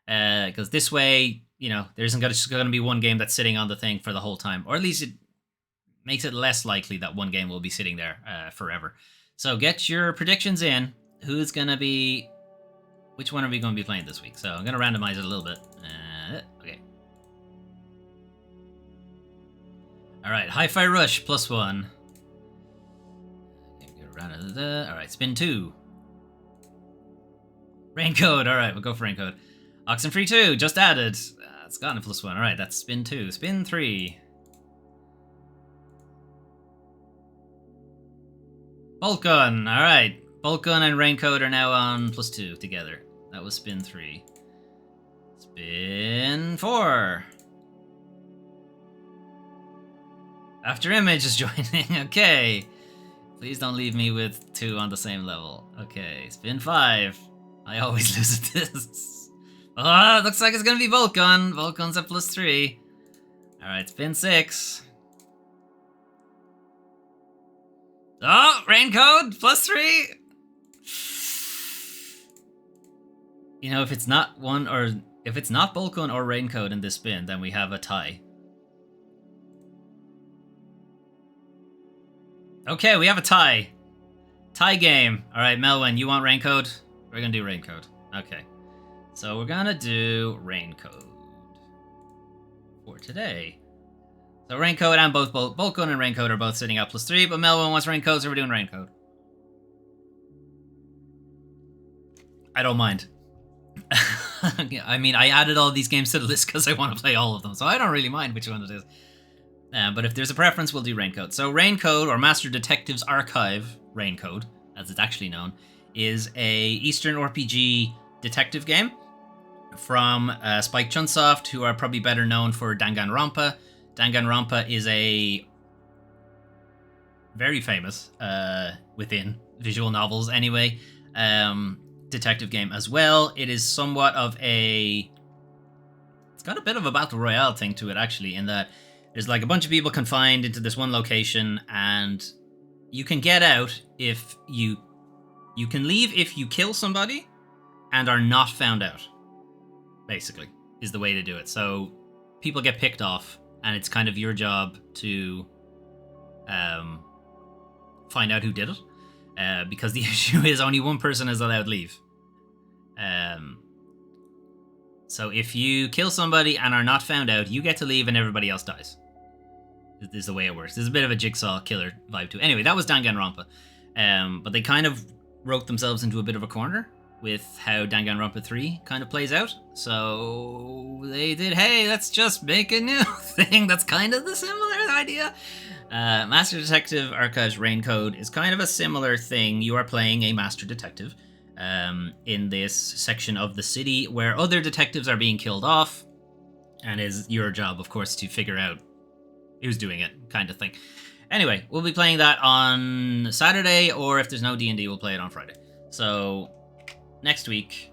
because this way, there isn't going to be one game that's sitting on the thing for the whole time. Or at least it makes it less likely that one game will be sitting there forever. So get your predictions in. Which one are we going to be playing this week? So I'm going to randomize it a little bit. Okay. Alright, Hi-Fi Rush +1. Alright, spin 2. Raincode, alright, we'll go for Raincode. Oxenfree 2, just added. It's gotten a +1. Alright, that's spin 2. Spin 3. Boltgun, alright. Boltgun and Raincode are now on +2 together. That was spin 3. Spin 4. After Image is joining. Okay. Please don't leave me with 2 on the same level. Okay, spin 5. I always lose at this. Oh, looks like it's gonna be Volcon. Volcon's at +3. Alright, spin 6. Oh, Raincode, +3. You know, if it's not Volcon or Raincode in this spin, then we have a tie. Okay, we have a tie. Tie game. Alright, Melwin, you want Raincode? We're gonna do Raincode. Okay. So we're gonna do Raincode for today. So Raincode and both Volcon and Raincode are both sitting at +3, but Melwin wants Raincode, so we're doing Raincode. I don't mind. I mean, I added all these games to the list because I want to play all of them, so I don't really mind which one it is. But if there's a preference, we'll do Raincode. So Raincode, or Master Detective's Archive Raincode, as it's actually known, is a Eastern RPG detective game from Spike Chunsoft, who are probably better known for Danganronpa. Danganronpa is a very famous, within visual novels anyway, detective game as well. It is somewhat of a... It's got a bit of a battle royale thing to it, actually, in that there's like a bunch of people confined into this one location, and you can get out if you can leave if you kill somebody and are not found out, basically, is the way to do it. So people get picked off, and it's kind of your job to find out who did it, because the issue is only one person is allowed leave. So if you kill somebody and are not found out, you get to leave and everybody else dies. This is the way it works. There's a bit of a Jigsaw killer vibe to it. Anyway, that was Danganronpa. But they kind of wrote themselves into a bit of a corner with how Danganronpa 3 kind of plays out. So they did, hey, let's just make a new thing that's kind of the similar idea. Master Detective Archives Raincode is kind of a similar thing. You are playing a master detective in this section of the city where other detectives are being killed off, and is your job, of course, to figure out who's doing it, kind of thing. Anyway, we'll be playing that on Saturday, or if there's no D&D, we'll play it on Friday. So next week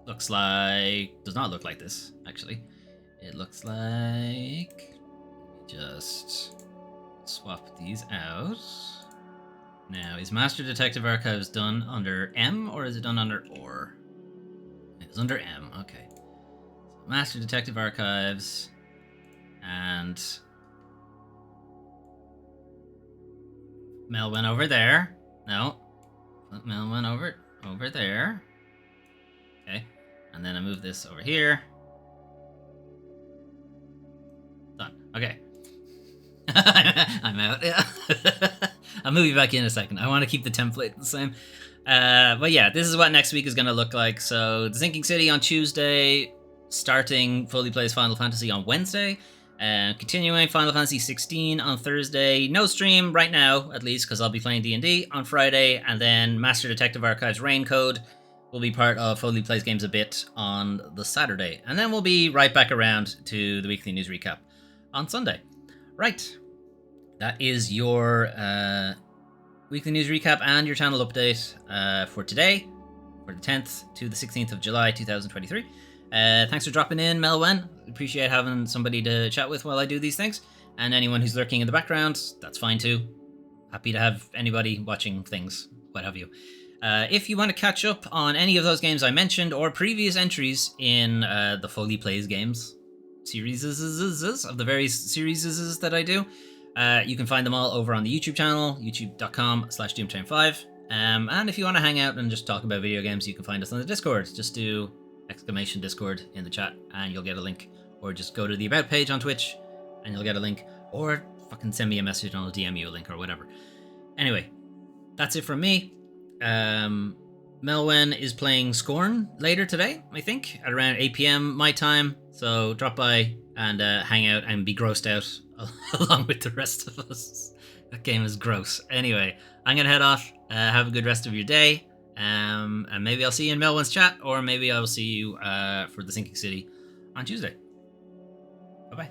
does not look like this, actually. It looks like, just swap these out. Now, is Master Detective Archives done under M, or is it done under OR? It's under M, okay. So Master Detective Archives, and Mel went over there. No, Mel went over there. Okay, and then I move this over here. Done. Okay. I'm out. Yeah. I'll move you back in a second. I want to keep the template the same. But yeah, this is what next week is going to look like. So the Sinking City on Tuesday, starting Foley Plays Final Fantasy on Wednesday, continuing Final Fantasy 16 on Thursday. No stream right now, at least, because I'll be playing D&D on Friday, and then Master Detective Archives Raincode will be part of Foley Plays Games a Bit on the Saturday. And then we'll be right back around to the weekly news recap on Sunday. Right. That is your weekly news recap and your channel update for today, for the 10th to the 16th of July, 2023. Thanks for dropping in, Melwen. Appreciate having somebody to chat with while I do these things. And anyone who's lurking in the background, that's fine too. Happy to have anybody watching things, what have you. If you want to catch up on any of those games I mentioned, or previous entries in the Foley Plays Games series of the various series that I do, you can find them all over on the YouTube channel, youtube.com/DoomTime5. And if you want to hang out and just talk about video games, you can find us on the Discord. Just do !Discord in the chat and you'll get a link. Or just go to the About page on Twitch and you'll get a link. Or fucking send me a message and I'll DM you a link or whatever. Anyway, that's it from me. Melwen is playing Scorn later today, I think, at around 8 p.m. my time. So drop by and hang out and be grossed out along with the rest of us. That game is gross. Anyway, I'm going to head off. Have a good rest of your day. And maybe I'll see you in Melwin's chat, or maybe I'll see you for the Sinking City on Tuesday. Bye-bye.